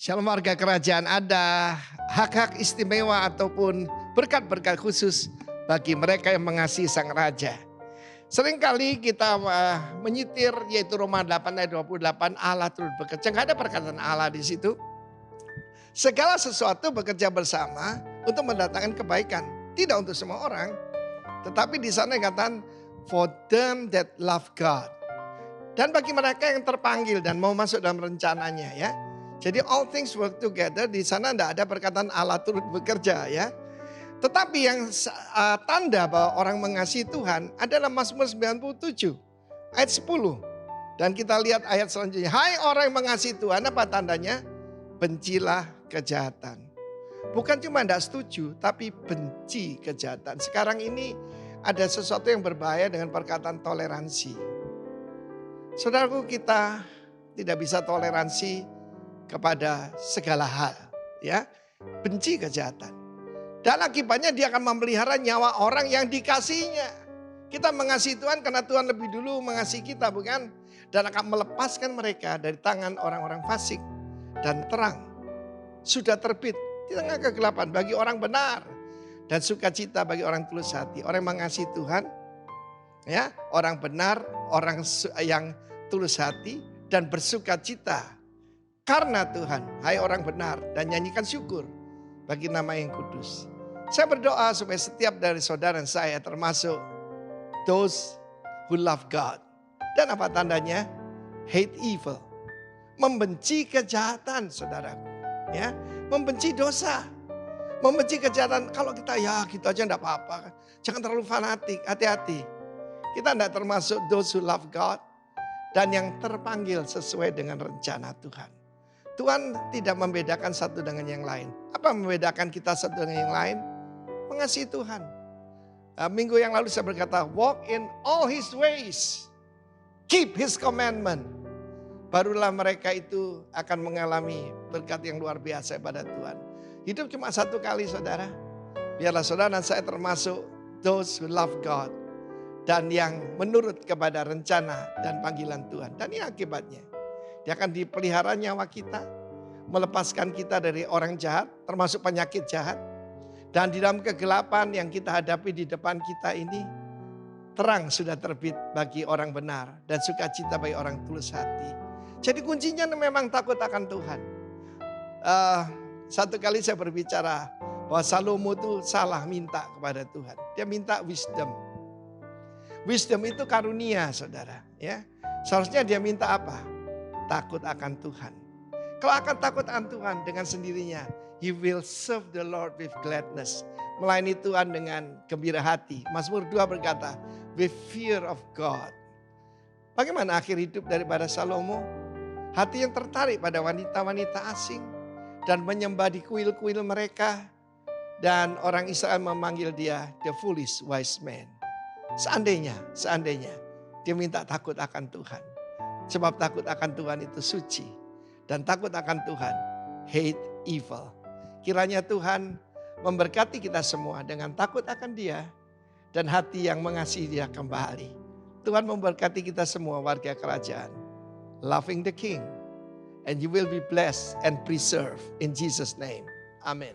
Shalom warga kerajaan, ada hak-hak istimewa ataupun berkat-berkat khusus bagi mereka yang mengasihi Sang Raja. Seringkali kita menyitir yaitu Roma 8 ayat 28, Allah turut bekerja. Enggak ada perkataan Allah di situ. Segala sesuatu bekerja bersama untuk mendatangkan kebaikan. Tidak untuk semua orang. Tetapi di sana dikatakan for them that love God. Dan bagi mereka yang terpanggil dan mau masuk dalam rencananya ya. Jadi all things work together, di sana tidak ada perkataan Allah turut bekerja ya. Tetapi yang tanda bahwa orang mengasihi Tuhan adalah Mazmur 97 ayat 10. Dan kita lihat ayat selanjutnya. Hai orang yang mengasihi Tuhan, apa tandanya? Bencilah kejahatan. Bukan cuma tidak setuju, tapi benci kejahatan. Sekarang ini ada sesuatu yang berbahaya dengan perkataan toleransi. Saudaraku, kita tidak bisa toleransi kepada segala hal, ya, benci kejahatan. Dan akibatnya dia akan memelihara nyawa orang yang dikasihnya. Kita mengasihi Tuhan karena Tuhan lebih dulu mengasihi kita, bukan? Dan akan melepaskan mereka dari tangan orang-orang fasik. Dan terang sudah terbit di tengah kegelapan bagi orang benar. Dan sukacita bagi orang tulus hati. Orang yang mengasihi Tuhan, ya, orang benar, orang yang tulus hati dan bersukacita karena Tuhan. Hai orang benar, dan nyanyikan syukur bagi nama yang kudus. Saya berdoa supaya setiap dari saudara dan saya termasuk those who love God. Dan apa tandanya? Hate evil. Membenci kejahatan, saudaraku. Ya, membenci dosa. Membenci kejahatan. Kalau kita gitu aja enggak apa-apa. Jangan terlalu fanatik, hati-hati. Kita enggak termasuk those who love God dan yang terpanggil sesuai dengan rencana Tuhan. Tuhan tidak membedakan satu dengan yang lain. Apa membedakan kita satu dengan yang lain? Mengasihi Tuhan. Minggu yang lalu saya berkata, walk in all His ways. Keep His commandment. Barulah mereka itu akan mengalami berkat yang luar biasa pada Tuhan. Hidup cuma satu kali, saudara. Biarlah saudara dan saya termasuk those who love God. Dan yang menurut kepada rencana dan panggilan Tuhan. Dan ini akibatnya. Dia akan dipelihara nyawa kita. Melepaskan kita dari orang jahat. Termasuk penyakit jahat. Dan di dalam kegelapan yang kita hadapi di depan kita ini. Terang sudah terbit bagi orang benar. Dan sukacita bagi orang tulus hati. Jadi kuncinya memang takut akan Tuhan. Satu kali saya berbicara. Bahwa Salomo itu salah minta kepada Tuhan. Dia minta wisdom. Wisdom itu karunia, saudara. Ya, seharusnya dia minta apa? Takut akan Tuhan. Kalau akan takut akan Tuhan dengan sendirinya, he will serve the Lord with gladness. Melayani Tuhan dengan gembira hati. Mazmur 2 berkata, with fear of God. Bagaimana akhir hidup daripada Salomo? Hati yang tertarik pada wanita-wanita asing. Dan menyembah di kuil-kuil mereka. Dan orang Israel memanggil dia the foolish wise man. Seandainya dia minta takut akan Tuhan. Sebab takut akan Tuhan itu suci. Dan takut akan Tuhan, hate evil. Kiranya Tuhan memberkati kita semua dengan takut akan Dia. Dan hati yang mengasihi Dia kembali. Tuhan memberkati kita semua warga kerajaan. Loving the King. And you will be blessed and preserved in Jesus' name. Amen.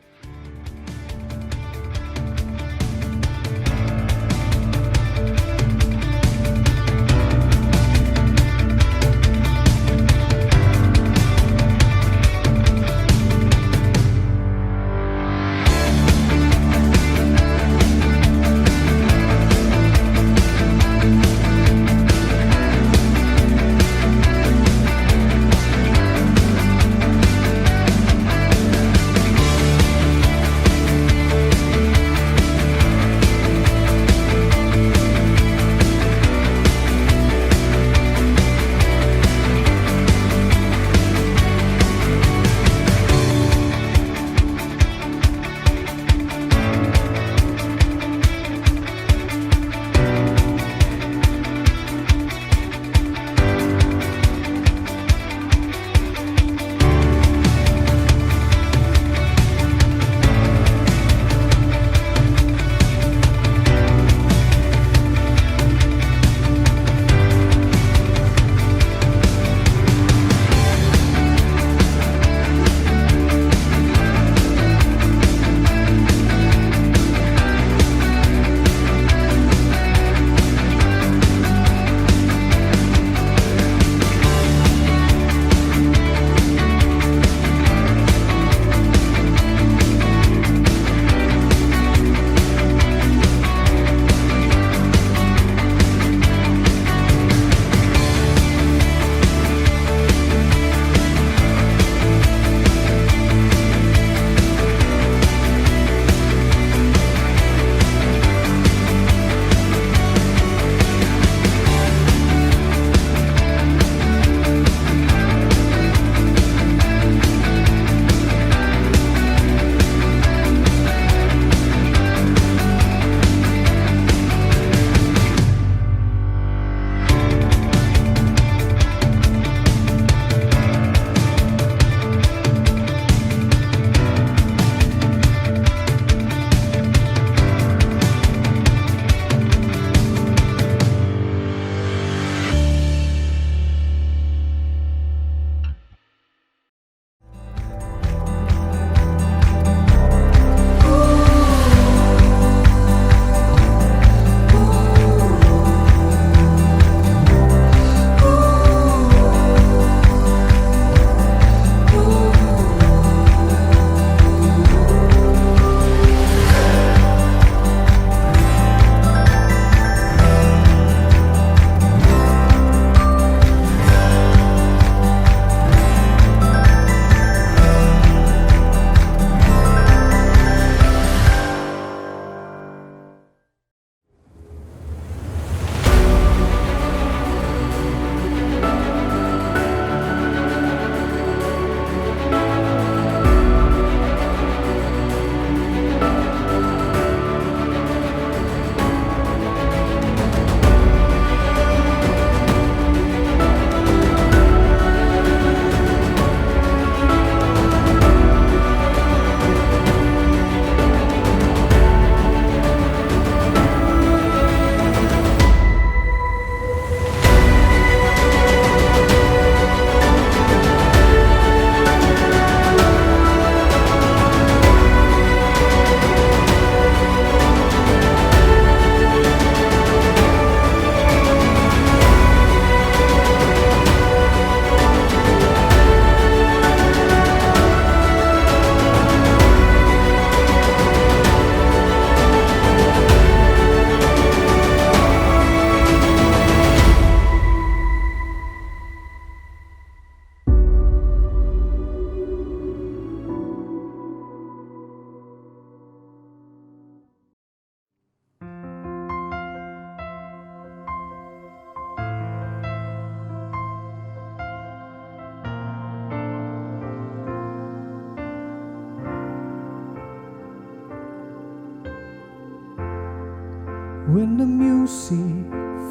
When the music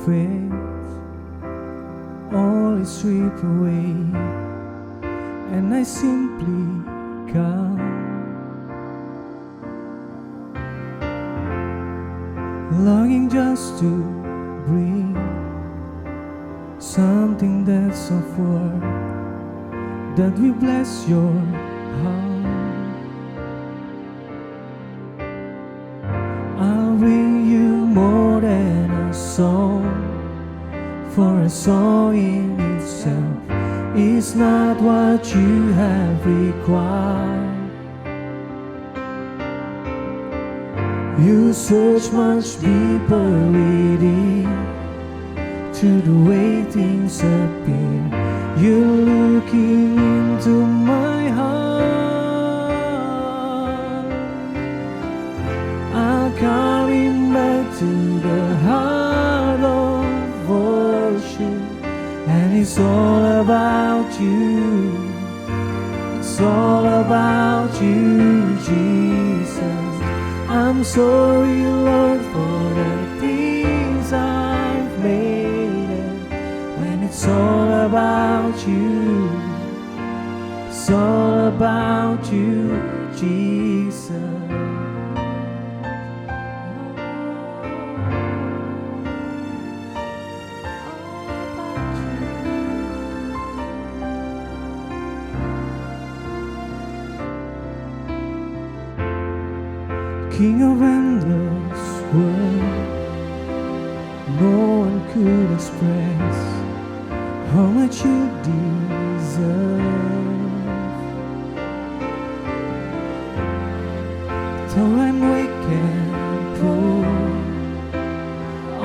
fades, all is stripped away, and I simply come, longing just to bring something that's of worth, that will bless your heart. I'll bring you more than a song, for a song in itself is not what you have required. You search much deeper within to the way things appear. You're looking into my heart. I'm coming back to the heart of worship, and it's all about you. It's all about you, Jesus. I'm sorry, Lord, for the things I've made. When it's all about you, it's all about you, Jesus. King of endless world, no one could express how much you deserve. Though I'm weak and poor,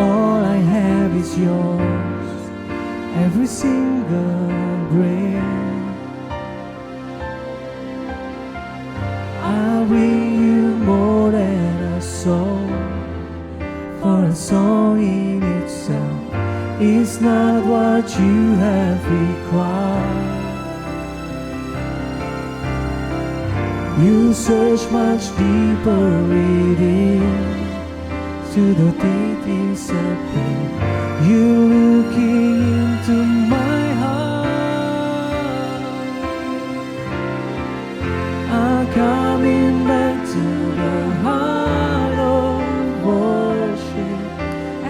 all I have is yours, every single breath. I'll bring you more than a song, for a song in itself is not what you have required. You search much deeper within to the things appear. You're looking into my heart. I'm coming back to the heart of worship,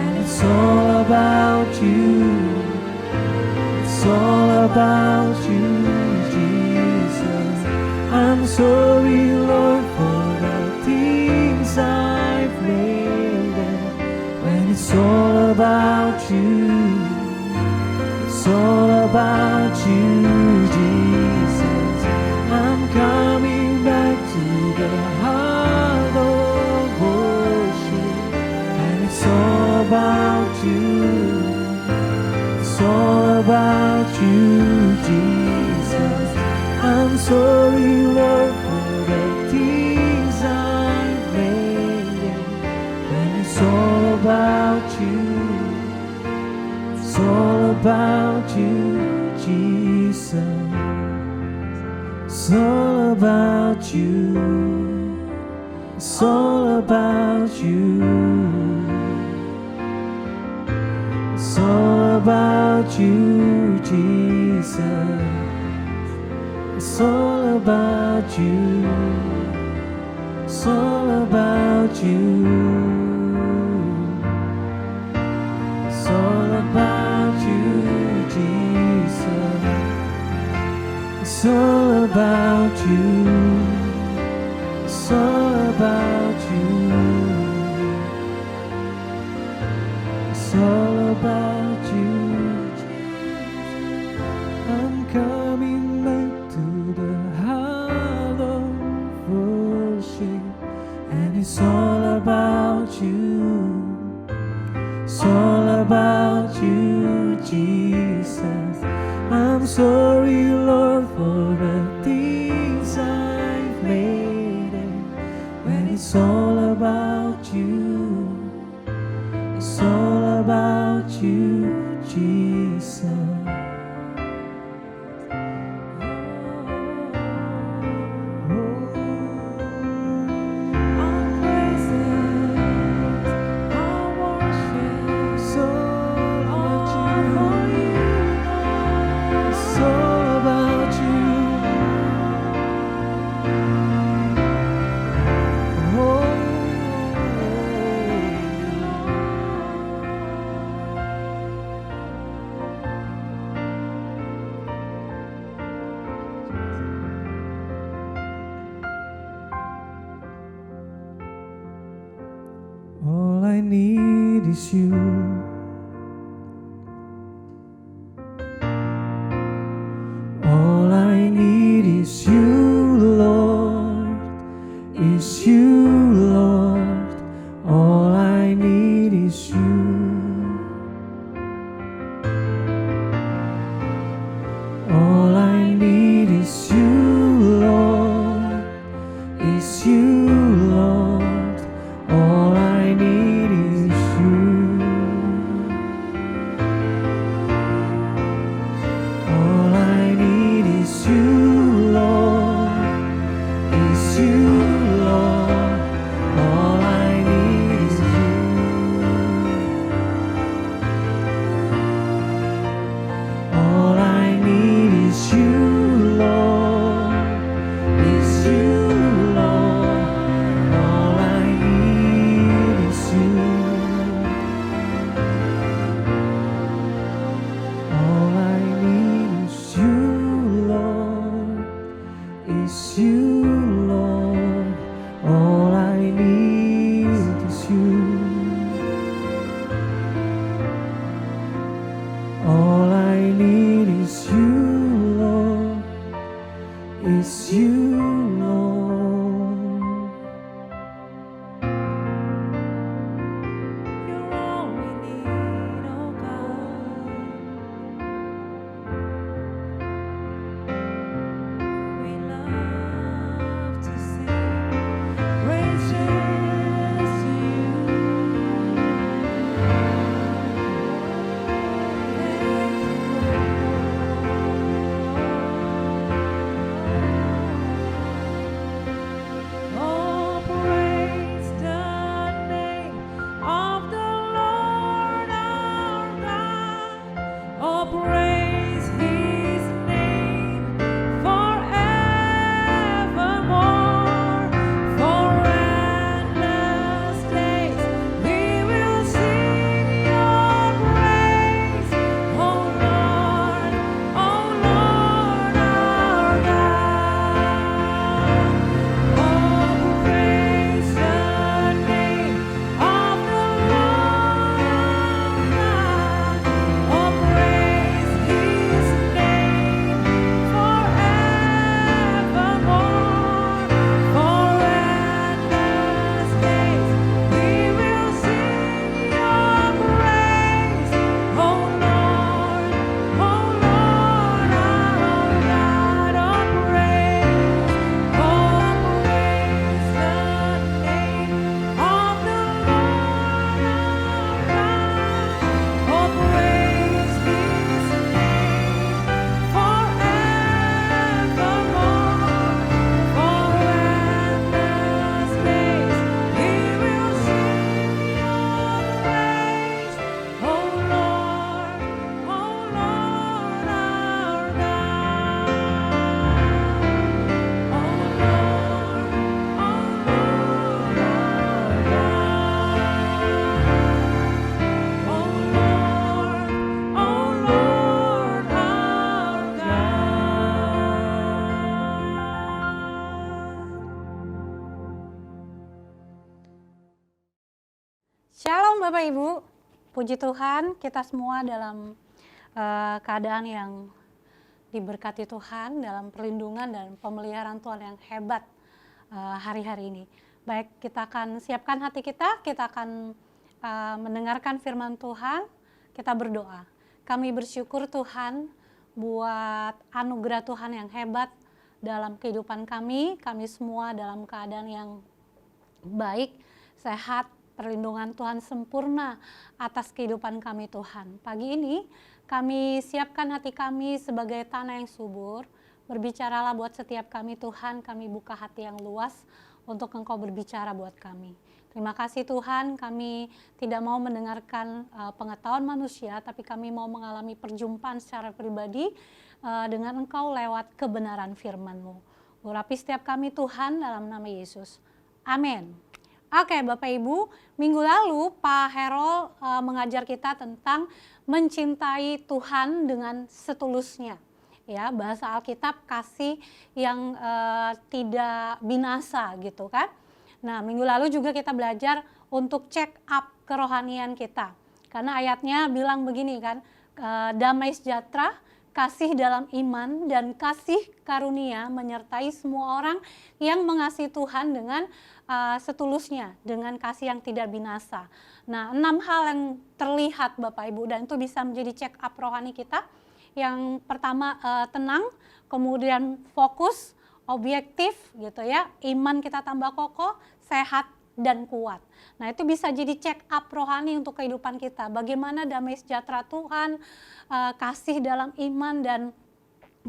and it's all about you. It's all about you, Jesus. I'm sorry, Lord, for the things I've made. When it's all about you, it's all about you, Jesus. I'm coming back to the heart of worship, and it's all about you. It's all about you, Jesus. I'm sorry, Lord, for the things I've made. When it's all about you, it's all about you, Jesus. It's all about you. It's all about you. It's all about you, Jesus. It's all about you. It's all about you. It's all about you, Jesus. It's all about you. It's all about you. It's all about you. I'm coming back to the heart of worship, and it's all about you. It's all about you, Jesus. I'm sorry, Lord, for the things I've made. When it's all about you, it's all about you, Jesus. Our praises, our All I need is you, Lord, is you, Lord. All I need is you. All I need is you, Lord, is you, Lord. All I need is you. All I need is you, Lord, is you, Lord. All I need is you. All I need is you, Lord, is you, Lord. All I need is you. All I need is you, Lord, is you, Lord. All I need is you. All I need is you, Lord, is you, Lord. You're all we need, oh God. We love to sing praises to you. Oh, praise the name of the Lord our God. Oh, praise His name forevermore. For endless days we will sing Your praise, oh Lord our God. Oh, praise the name of the Lord our God. Oh, praise His name forevermore. For endless days we will sing Your praise, oh Lord our God. Oh, praise the name of the Lord our God. Oh, praise His name forevermore. For endless days we will sing Your praise, oh Lord our Shalom Bapak Ibu, puji Tuhan kita semua dalam keadaan yang diberkati Tuhan, dalam perlindungan dan pemeliharaan Tuhan yang hebat hari-hari ini. Baik, kita akan siapkan hati kita akan mendengarkan firman Tuhan, kita berdoa. Kami bersyukur Tuhan buat anugerah Tuhan yang hebat dalam kehidupan kami semua dalam keadaan yang baik, sehat, perlindungan Tuhan sempurna atas kehidupan kami Tuhan. Pagi ini kami siapkan hati kami sebagai tanah yang subur. Berbicaralah buat setiap kami Tuhan, kami buka hati yang luas untuk Engkau berbicara buat kami. Terima kasih Tuhan, kami tidak mau mendengarkan pengetahuan manusia, tapi kami mau mengalami perjumpaan secara pribadi dengan Engkau lewat kebenaran firman-Mu. Urapi setiap kami Tuhan dalam nama Yesus. Amin. Oke Bapak Ibu, minggu lalu Pak Herol mengajar kita tentang mencintai Tuhan dengan setulusnya. Ya, bahasa Alkitab kasih yang tidak binasa gitu kan. Nah, minggu lalu juga kita belajar untuk check up kerohanian kita. Karena ayatnya bilang begini kan, damai sejahtera, kasih dalam iman, dan kasih karunia menyertai semua orang yang mengasihi Tuhan dengan setulusnya, dengan kasih yang tidak binasa. Nah, 6 hal yang terlihat Bapak Ibu, dan itu bisa menjadi check up rohani kita. Yang pertama tenang, kemudian fokus, objektif gitu ya, iman kita tambah kokoh, sehat dan kuat. Nah, itu bisa jadi check up rohani untuk kehidupan kita. Bagaimana damai sejahtera Tuhan, kasih dalam iman, dan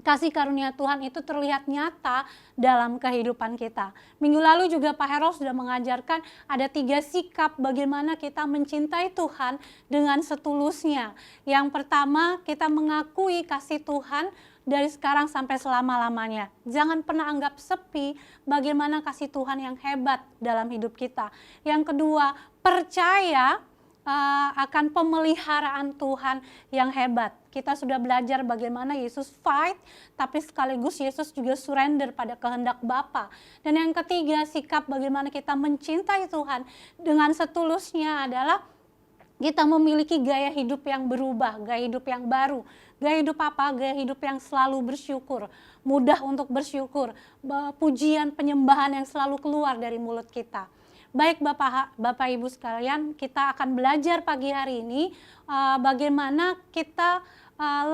kasih karunia Tuhan itu terlihat nyata dalam kehidupan kita. Minggu lalu juga Pak Herold sudah mengajarkan ada 3 sikap bagaimana kita mencintai Tuhan dengan setulusnya. Yang pertama, kita mengakui kasih Tuhan dari sekarang sampai selama-lamanya. Jangan pernah anggap sepi bagaimana kasih Tuhan yang hebat dalam hidup kita. Yang kedua, percaya akan pemeliharaan Tuhan yang hebat. Kita sudah belajar bagaimana Yesus fight, tapi sekaligus Yesus juga surrender pada kehendak Bapa. Dan yang ketiga, sikap bagaimana kita mencintai Tuhan dengan setulusnya adalah kita memiliki gaya hidup yang berubah, gaya hidup yang baru. Gaya hidup apa? Gaya hidup yang selalu bersyukur, mudah untuk bersyukur, pujian, penyembahan yang selalu keluar dari mulut kita. Baik Bapak Ibu sekalian, kita akan belajar pagi hari ini bagaimana kita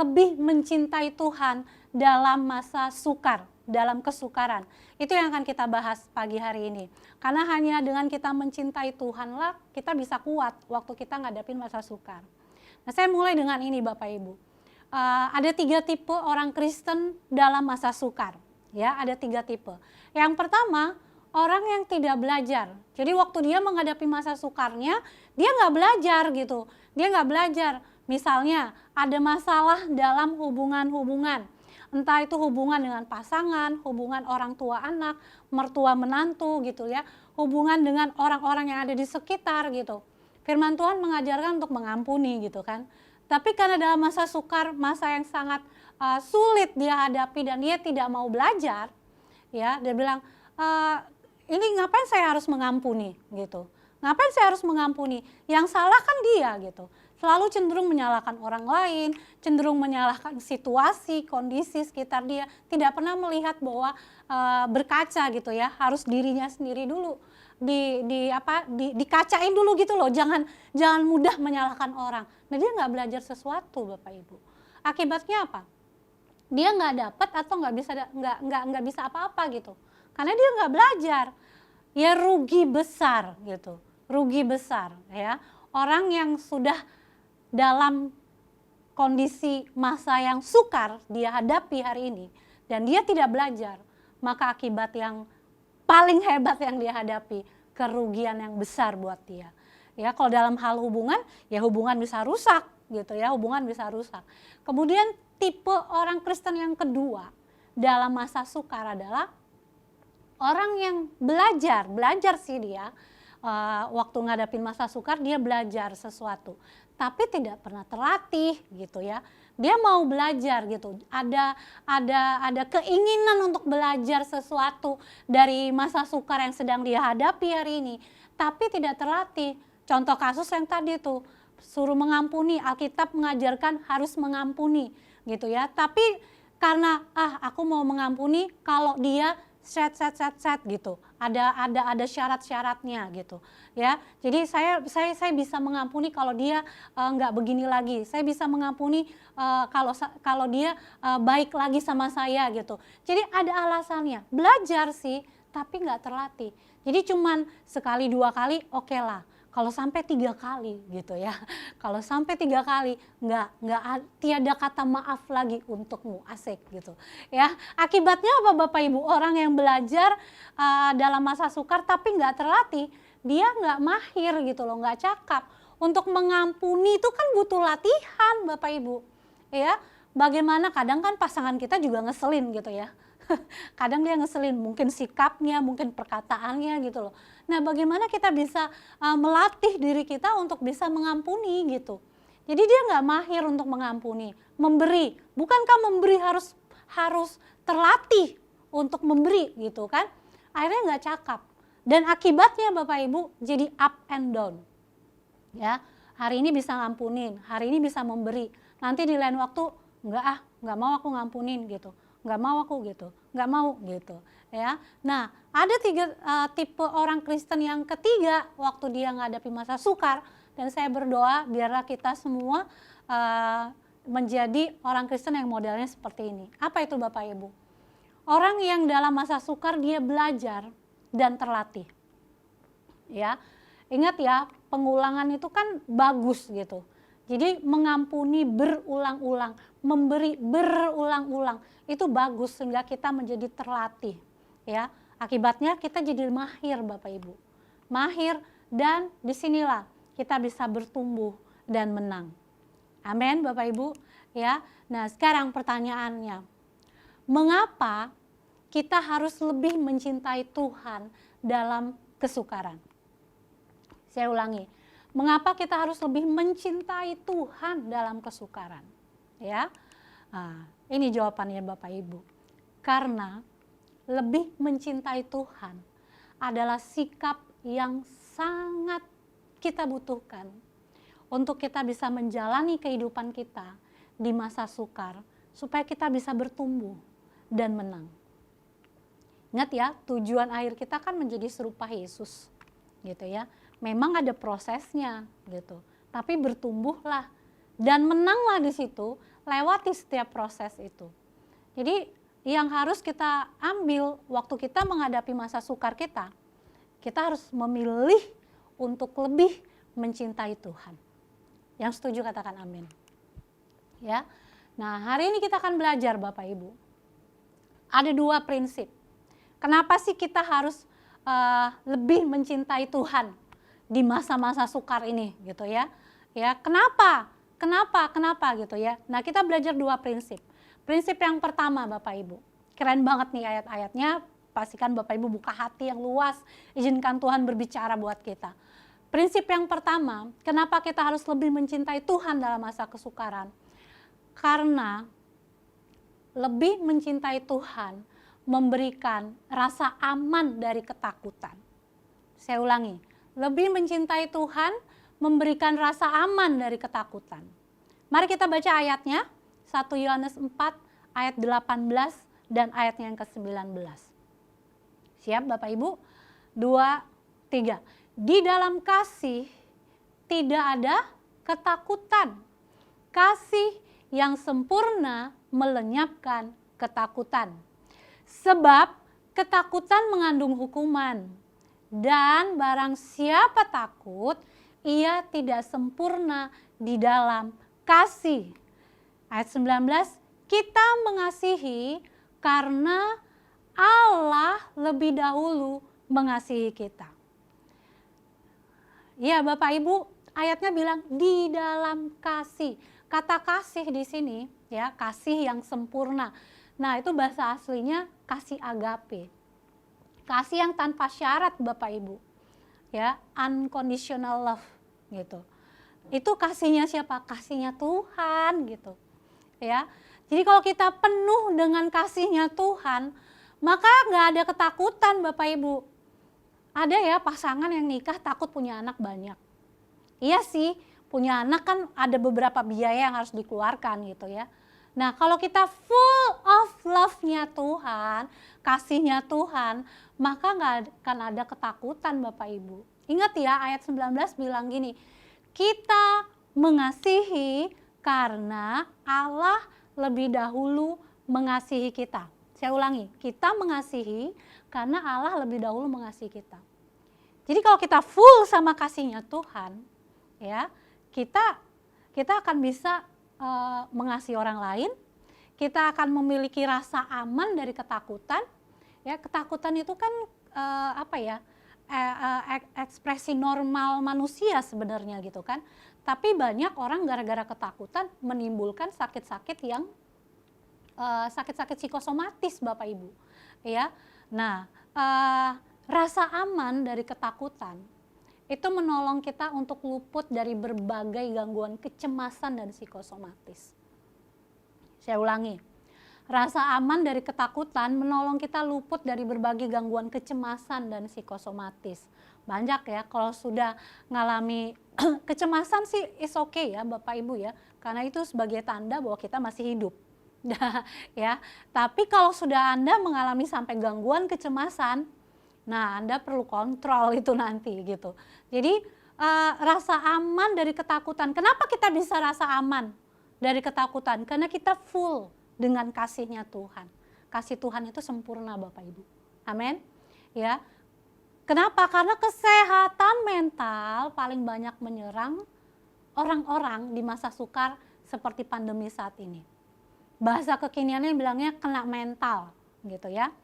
lebih mencintai Tuhan dalam masa sukar, dalam kesukaran. Itu yang akan kita bahas pagi hari ini. Karena hanya dengan kita mencintai Tuhanlah kita bisa kuat waktu kita ngadapin masa sukar. Nah, saya mulai dengan ini Bapak Ibu. Ada 3 tipe orang Kristen dalam masa sukar. Ya, ada 3 tipe. Yang pertama, orang yang tidak belajar. Jadi waktu dia menghadapi masa sukarnya, dia nggak belajar gitu. Dia nggak belajar. Misalnya ada masalah dalam hubungan-hubungan. Entah itu hubungan dengan pasangan, hubungan orang tua anak, mertua menantu gitu ya. Hubungan dengan orang-orang yang ada di sekitar gitu. Firman Tuhan mengajarkan untuk mengampuni gitu kan. Tapi karena dalam masa sukar, masa yang sangat sulit dia hadapi dan dia tidak mau belajar, ya dia bilang, ini ngapain saya harus mengampuni gitu. Ngapain saya harus mengampuni? Yang salah kan dia gitu. Selalu cenderung menyalahkan orang lain, cenderung menyalahkan situasi, kondisi sekitar dia. Tidak pernah melihat bahwa berkaca gitu ya, harus dirinya sendiri dulu. Dikacain dulu gitu loh, jangan mudah menyalahkan orang. Nah, dia nggak belajar sesuatu Bapak Ibu. Akibatnya apa? Dia nggak dapat atau nggak bisa apa-apa gitu. Karena dia nggak belajar. Ya rugi besar gitu, rugi besar ya. Orang yang sudah dalam kondisi masa yang sukar dia hadapi hari ini dan dia tidak belajar, maka akibat yang paling hebat yang dia hadapi, kerugian yang besar buat dia. Ya, kalau dalam hal hubungan, ya hubungan bisa rusak gitu ya, hubungan bisa rusak. Kemudian tipe orang Kristen yang kedua dalam masa sukar adalah orang yang belajar sih dia, waktu ngadapin masa sukar dia belajar sesuatu, tapi tidak pernah terlatih gitu ya. Dia mau belajar gitu, ada keinginan untuk belajar sesuatu dari masa sukar yang sedang dia hadapi hari ini, tapi tidak terlatih. Contoh kasus yang tadi tuh, suruh mengampuni, Alkitab mengajarkan harus mengampuni gitu ya. Tapi karena aku mau mengampuni kalau dia set gitu, ada syarat-syaratnya gitu ya. Jadi saya bisa mengampuni kalau dia nggak begini lagi, saya bisa mengampuni kalau dia baik lagi sama saya gitu. Jadi ada alasannya, belajar sih tapi nggak terlatih. Jadi cuman sekali 2 kali oke lah. Kalau sampai 3 kali gitu ya, kalau sampai 3 kali tiada kata maaf lagi untukmu, asik gitu ya. Akibatnya apa Bapak Ibu? Orang yang belajar dalam masa sukar tapi nggak terlatih, dia nggak mahir gitu loh, nggak cakap. Untuk mengampuni itu kan butuh latihan Bapak Ibu ya. Bagaimana kadang kan pasangan kita juga ngeselin gitu ya. Kadang dia ngeselin, mungkin sikapnya, mungkin perkataannya gitu loh. Nah, bagaimana kita bisa melatih diri kita untuk bisa mengampuni gitu. Jadi dia nggak mahir untuk mengampuni, memberi. Bukankah memberi harus terlatih untuk memberi gitu kan? Akhirnya nggak cakap. Dan akibatnya Bapak Ibu jadi up and down. Ya, Hari ini bisa ngampunin, hari ini bisa memberi. Nanti di lain waktu, nggak mau aku ngampunin gitu. Nggak mau aku gitu, nggak mau gitu. Ya, nah ada tipe orang Kristen yang ketiga waktu dia menghadapi masa sukar, dan saya berdoa biarlah kita semua menjadi orang Kristen yang modelnya seperti ini. Apa itu Bapak Ibu? Orang yang dalam masa sukar dia belajar dan terlatih. Ya, ingat ya, pengulangan itu kan bagus gitu. Jadi mengampuni berulang-ulang, memberi berulang-ulang itu bagus sehingga kita menjadi terlatih. Ya, akibatnya kita jadi mahir Bapak Ibu, mahir, dan disinilah kita bisa bertumbuh dan menang. Amin Bapak Ibu. Ya, nah sekarang pertanyaannya, mengapa kita harus lebih mencintai Tuhan dalam kesukaran? Saya ulangi, mengapa kita harus lebih mencintai Tuhan dalam kesukaran? Ya, nah, ini jawabannya Bapak Ibu. Karena lebih mencintai Tuhan adalah sikap yang sangat kita butuhkan untuk kita bisa menjalani kehidupan kita di masa sukar, supaya kita bisa bertumbuh dan menang. Ingat ya, tujuan akhir kita kan menjadi serupa Yesus, gitu ya. Memang ada prosesnya, gitu. Tapi bertumbuhlah dan menanglah di situ, lewati setiap proses itu. Jadi yang harus kita ambil waktu kita menghadapi masa sukar kita harus memilih untuk lebih mencintai Tuhan. Yang setuju katakan amin. Ya. Nah, hari ini kita akan belajar Bapak Ibu. Ada 2 prinsip. Kenapa sih kita harus lebih mencintai Tuhan di masa-masa sukar ini gitu ya? Ya, kenapa gitu ya? Nah, kita belajar 2 prinsip. Prinsip yang pertama Bapak Ibu. Keren banget nih ayat-ayatnya. Pastikan Bapak Ibu buka hati yang luas, izinkan Tuhan berbicara buat kita. Prinsip yang pertama, kenapa kita harus lebih mencintai Tuhan dalam masa kesukaran? Karena lebih mencintai Tuhan memberikan rasa aman dari ketakutan. Saya ulangi, lebih mencintai Tuhan memberikan rasa aman dari ketakutan. Mari kita baca ayatnya, 1 Yohanes 4 ayat 18 dan ayatnya yang ke-19. Siap Bapak Ibu? 2, 3. Di dalam kasih tidak ada ketakutan. Kasih yang sempurna melenyapkan ketakutan. Sebab ketakutan mengandung hukuman. Dan barang siapa takut, ia tidak sempurna di dalam kasih. Ayat 19, kita mengasihi karena Allah lebih dahulu mengasihi kita. Ya Bapak Ibu, ayatnya bilang di dalam kasih. Kata kasih di sini ya, kasih yang sempurna. Nah, itu bahasa aslinya kasih agape. Kasih yang tanpa syarat Bapak Ibu. Ya, unconditional love gitu. Itu kasihnya siapa? Kasihnya Tuhan gitu. Ya. Jadi kalau kita penuh dengan kasihnya Tuhan, maka nggak ada ketakutan Bapak Ibu. Ada ya pasangan yang nikah takut punya anak banyak. Iya sih, punya anak kan ada beberapa biaya yang harus dikeluarkan gitu ya. Nah kalau kita full of love-nya Tuhan, kasihnya Tuhan, maka nggak akan ada ketakutan Bapak Ibu. Ingat ya ayat 19 bilang gini, kita mengasihi karena Allah lebih dahulu mengasihi kita. Saya ulangi, kita mengasihi karena Allah lebih dahulu mengasihi kita. Jadi kalau kita full sama kasihnya Tuhan, ya kita akan bisa mengasihi orang lain, kita akan memiliki rasa aman dari ketakutan. Ya, ketakutan itu kan ekspresi normal manusia sebenarnya gitu kan. Tapi banyak orang gara-gara ketakutan menimbulkan sakit-sakit yang sakit-sakit psikosomatis Bapak Ibu. Ya, nah rasa aman dari ketakutan itu menolong kita untuk luput dari berbagai gangguan kecemasan dan psikosomatis. Saya ulangi, rasa aman dari ketakutan menolong kita luput dari berbagai gangguan kecemasan dan psikosomatis. Banyak ya, kalau sudah ngalami kecemasan sih is okay ya Bapak Ibu ya, karena itu sebagai tanda bahwa kita masih hidup. Ya, tapi kalau sudah Anda mengalami sampai gangguan kecemasan, nah Anda perlu kontrol itu nanti gitu. Jadi rasa aman dari ketakutan. Kenapa kita bisa rasa aman dari ketakutan? Karena kita full dengan kasihnya Tuhan. Kasih Tuhan itu sempurna Bapak Ibu. Amin. Ya. Kenapa? Karena kesehatan mental paling banyak menyerang orang-orang di masa sukar seperti pandemi saat ini. Bahasa kekiniannya bilangnya kena mental gitu ya.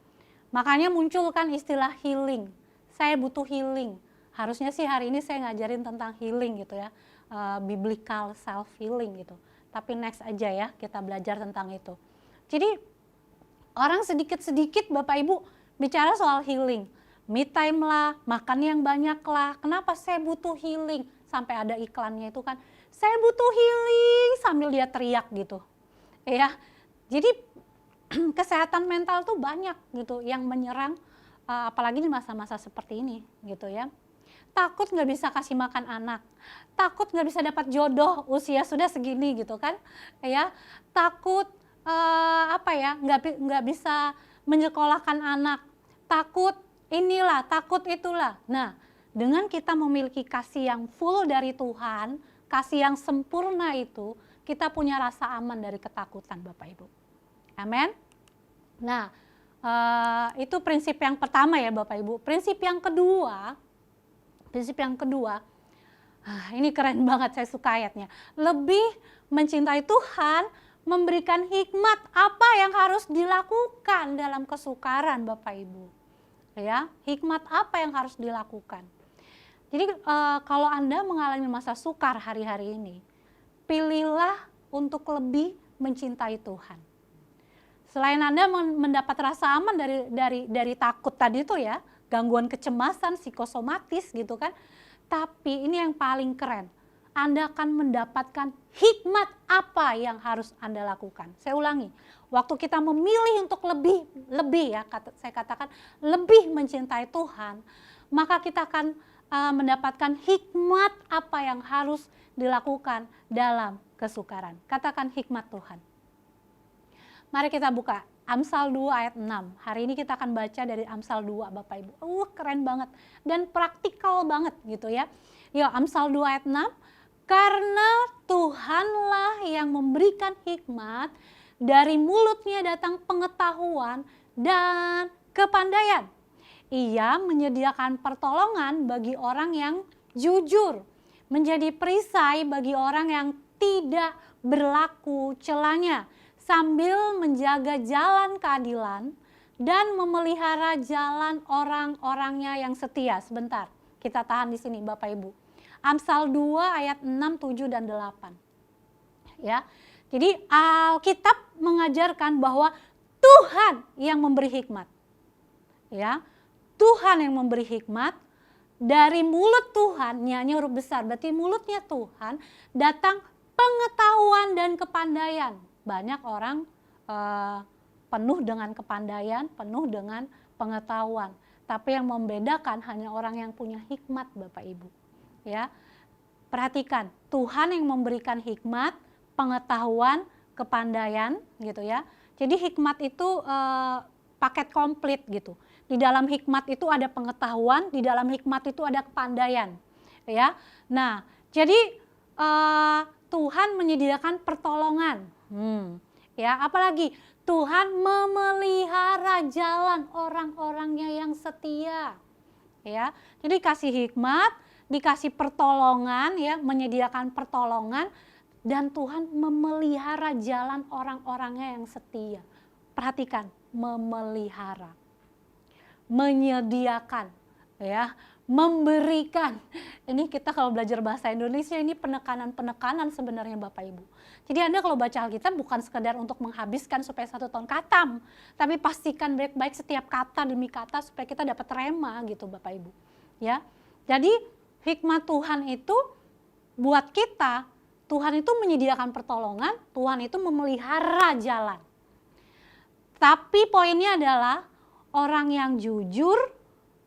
Makanya muncul kan istilah healing. Saya butuh healing. Harusnya sih hari ini saya ngajarin tentang healing gitu ya. Biblical self healing gitu. Tapi next aja ya kita belajar tentang itu. Jadi orang sedikit-sedikit Bapak Ibu bicara soal healing. Me time lah, makan yang banyak lah. Kenapa saya butuh healing? Sampai ada iklannya itu kan, saya butuh healing sambil dia teriak gitu. Ya, jadi kesehatan mental tuh banyak gitu yang menyerang, apalagi di masa-masa seperti ini gitu ya. Takut nggak bisa kasih makan anak, takut nggak bisa dapat jodoh usia sudah segini gitu kan, ya. Takut nggak bisa menyekolahkan anak, takut inilah, takut itulah. Nah, dengan kita memiliki kasih yang full dari Tuhan, kasih yang sempurna itu, kita punya rasa aman dari ketakutan Bapak Ibu. Amin. Nah, itu prinsip yang pertama ya Bapak Ibu. Prinsip yang kedua, ini keren banget, saya suka ayatnya. Lebih mencintai Tuhan, memberikan hikmat apa yang harus dilakukan dalam kesukaran Bapak Ibu. Ya, hikmat apa yang harus dilakukan. Jadi kalau Anda mengalami masa sukar hari-hari ini, pilihlah untuk lebih mencintai Tuhan. Selain Anda mendapat rasa aman dari takut tadi itu ya, gangguan kecemasan psikosomatis gitu kan. Tapi ini yang paling keren. Anda akan mendapatkan hikmat apa yang harus Anda lakukan. Saya ulangi, waktu kita memilih untuk lebih ya, saya katakan lebih mencintai Tuhan, maka kita akan mendapatkan hikmat apa yang harus dilakukan dalam kesukaran. Katakan hikmat Tuhan. Mari kita buka Amsal 2 ayat 6. Hari ini kita akan baca dari Amsal 2 Bapak Ibu. Keren banget dan praktikal banget gitu ya. Yuk Amsal 2 ayat 6. Karena Tuhanlah yang memberikan hikmat, dari mulutnya datang pengetahuan dan kepandaian. Ia menyediakan pertolongan bagi orang yang jujur, menjadi perisai bagi orang yang tidak berlaku celanya, sambil menjaga jalan keadilan dan memelihara jalan orang-orangnya yang setia. Sebentar, kita tahan di sini Bapak Ibu. Amsal 2 ayat 6, 7, dan 8. Ya. Jadi Alkitab mengajarkan bahwa Tuhan yang memberi hikmat. Ya. Tuhan yang memberi hikmat, dari mulut Tuhan, ini huruf besar, berarti mulutnya Tuhan, datang pengetahuan dan kepandaian. Banyak orang penuh dengan kepandaian, penuh dengan pengetahuan. Tapi yang membedakan hanya orang yang punya hikmat Bapak Ibu. Ya, perhatikan, Tuhan yang memberikan hikmat, pengetahuan, kepandaian gitu ya. Jadi hikmat itu paket komplit gitu. Di dalam hikmat itu ada pengetahuan, di dalam hikmat itu ada kepandaian. Ya, nah jadi Tuhan menyediakan pertolongan. Ya, apalagi Tuhan memelihara jalan orang-orangnya yang setia. Ya, jadi kasih hikmat, dikasih pertolongan ya, menyediakan pertolongan, dan Tuhan memelihara jalan orang-orangnya yang setia. Perhatikan, memelihara, menyediakan ya, memberikan. Ini kita kalau belajar bahasa Indonesia ini penekanan-penekanan sebenarnya Bapak Ibu. Jadi Anda kalau baca Alkitab bukan sekedar untuk menghabiskan supaya 1 tahun khatam, tapi pastikan baik-baik setiap kata demi kata supaya kita dapat rema gitu Bapak Ibu. Ya. Jadi hikmat Tuhan itu buat kita, Tuhan itu menyediakan pertolongan, Tuhan itu memelihara jalan. Tapi poinnya adalah orang yang jujur,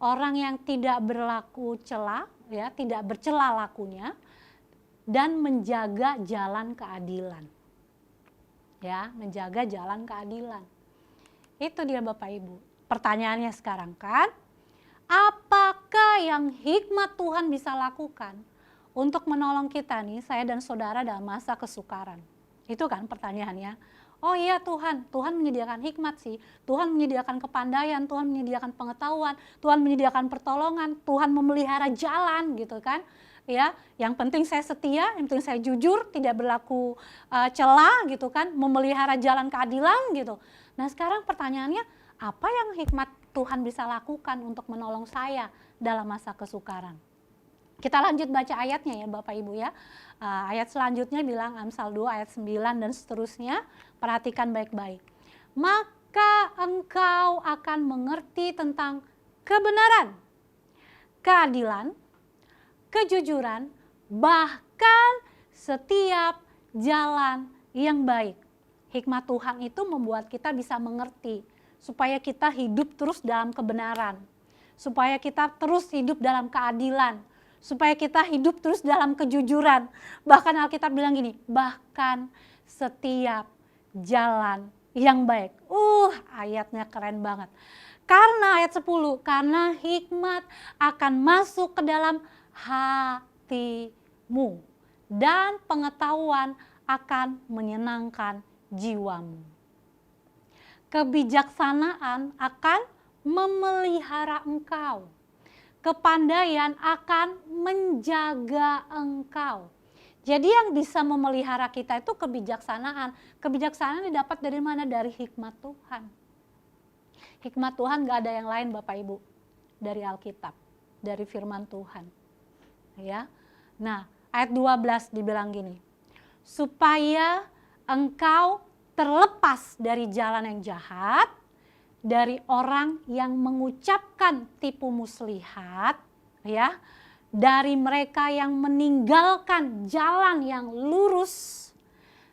orang yang tidak berlaku cela, ya, tidak bercela lakunya, dan menjaga jalan keadilan. Ya, menjaga jalan keadilan. Itu dia Bapak Ibu. Pertanyaannya sekarang kan, apakah yang hikmat Tuhan bisa lakukan untuk menolong kita nih, saya dan saudara dalam masa kesukaran? Itu kan pertanyaannya. Oh iya Tuhan, Tuhan menyediakan hikmat sih, Tuhan menyediakan kepandaian, Tuhan menyediakan pengetahuan, Tuhan menyediakan pertolongan, Tuhan memelihara jalan gitu kan. Ya, yang penting saya setia, yang penting saya jujur, tidak berlaku cela gitu kan, memelihara jalan keadilan gitu. Nah sekarang pertanyaannya, apa yang hikmat Tuhan bisa lakukan untuk menolong saya dalam masa kesukaran? Kita lanjut baca ayatnya ya Bapak Ibu ya. Ayat selanjutnya bilang Amsal 2 ayat 9 dan seterusnya. Perhatikan baik-baik. Maka engkau akan mengerti tentang kebenaran, keadilan, kejujuran, bahkan setiap jalan yang baik. Hikmat Tuhan itu membuat kita bisa mengerti supaya kita hidup terus dalam kebenaran, supaya kita terus hidup dalam keadilan, supaya kita hidup terus dalam kejujuran. Bahkan Alkitab bilang gini, bahkan setiap jalan yang baik. Ayatnya keren banget. Karena ayat 10, karena hikmat akan masuk ke dalam hatimu dan pengetahuan akan menyenangkan jiwamu. Kebijaksanaan akan memelihara engkau. Kepandaian akan menjaga engkau. Jadi yang bisa memelihara kita itu kebijaksanaan. Kebijaksanaan didapat dari mana? Dari hikmat Tuhan. Hikmat Tuhan gak ada yang lain Bapak Ibu. Dari Alkitab, dari firman Tuhan. Ya. Nah, ayat 12 dibilang gini. Supaya engkau terlepas dari jalan yang jahat, dari orang yang mengucapkan tipu muslihat, ya, dari mereka yang meninggalkan jalan yang lurus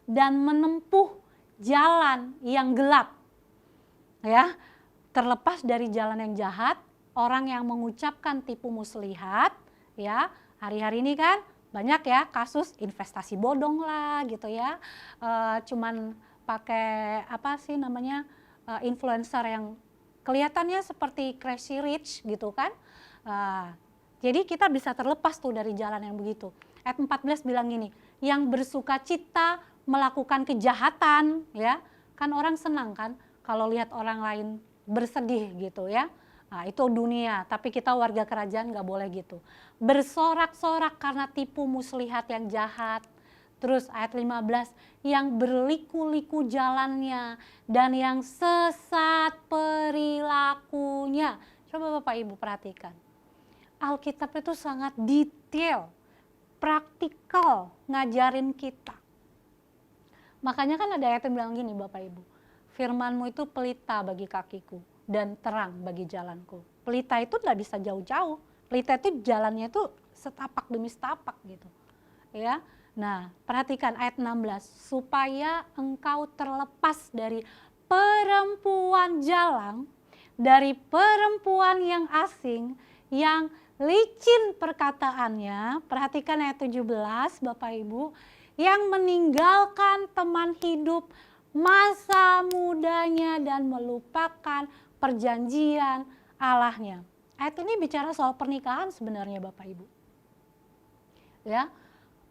dan menempuh jalan yang gelap, ya, terlepas dari jalan yang jahat, orang yang mengucapkan tipu muslihat, ya, hari-hari ini kan banyak ya kasus investasi bodong lah gitu ya, cuman pakai apa sih namanya, influencer yang kelihatannya seperti crazy rich gitu kan. Jadi kita bisa terlepas tuh dari jalan yang begitu. Ayat 14 bilang gini, yang bersuka cita melakukan kejahatan, ya kan orang senang kan kalau lihat orang lain bersedih gitu ya. Nah, itu dunia, tapi kita warga kerajaan gak boleh gitu. Bersorak-sorak karena tipu muslihat yang jahat. Terus ayat 15, yang berliku-liku jalannya dan yang sesat perilakunya. Coba Bapak Ibu perhatikan. Alkitab itu sangat detail, praktikal ngajarin kita. Makanya kan ada ayat yang bilang gini Bapak Ibu, firman-Mu itu pelita bagi kakiku dan terang bagi jalanku. Pelita itu nggak bisa jauh-jauh. Pelita itu jalannya itu setapak demi setapak gitu. Ya. Nah, perhatikan ayat 16, supaya engkau terlepas dari perempuan jalang, dari perempuan yang asing, yang licin perkataannya. Perhatikan ayat 17 Bapak Ibu, yang meninggalkan teman hidup masa mudanya dan melupakan perjanjian Allahnya. Ayat ini bicara soal pernikahan sebenarnya Bapak Ibu. Ya.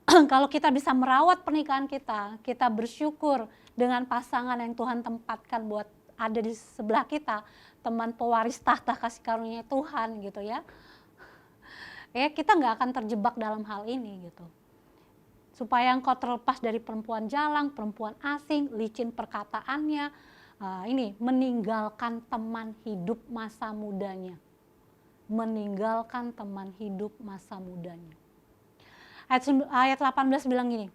Kalau kita bisa merawat pernikahan kita, kita bersyukur dengan pasangan yang Tuhan tempatkan buat ada di sebelah kita, teman pewaris tahta kasih karunia Tuhan gitu ya. Ya kita nggak akan terjebak dalam hal ini gitu. Supaya engkau terlepas dari perempuan jalang, perempuan asing, licin perkataannya, ini meninggalkan teman hidup masa mudanya. Meninggalkan teman hidup masa mudanya. Ayat 18 bilang gini,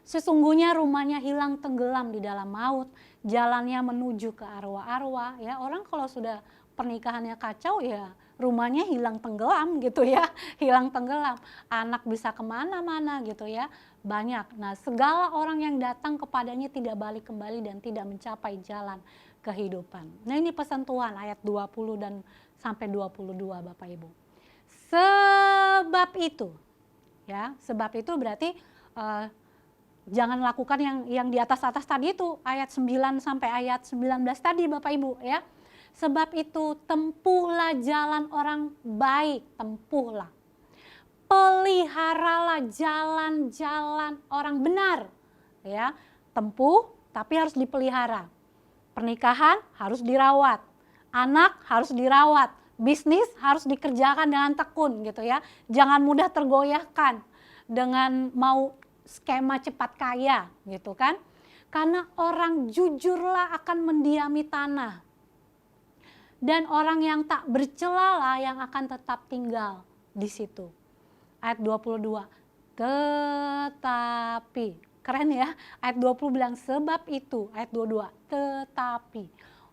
sesungguhnya rumahnya hilang tenggelam di dalam maut, jalannya menuju ke arwah-arwah. Ya, orang kalau sudah pernikahannya kacau ya rumahnya hilang tenggelam gitu ya, hilang tenggelam. Anak bisa kemana-mana gitu ya, banyak. Nah segala orang yang datang kepadanya tidak balik kembali dan tidak mencapai jalan kehidupan. Nah ini pesan Tuhan ayat 20 dan sampai 22 Bapak Ibu. Sebab itu, ya, sebab itu berarti jangan lakukan yang di atas-atas tadi itu, ayat 9 sampai ayat 19 tadi Bapak Ibu ya. Sebab itu tempuhlah jalan orang baik, tempuhlah. Peliharalah jalan-jalan orang benar. Ya, tempuh tapi harus dipelihara. Pernikahan harus dirawat. Anak harus dirawat. Bisnis harus dikerjakan dengan tekun gitu ya. Jangan mudah tergoyahkan dengan mau skema cepat kaya gitu kan. Karena orang jujurlah akan mendiami tanah. Dan orang yang tak bercelalah yang akan tetap tinggal di situ. Ayat 22. Tetapi, keren ya, ayat 20 bilang sebab itu, ayat 22, tetapi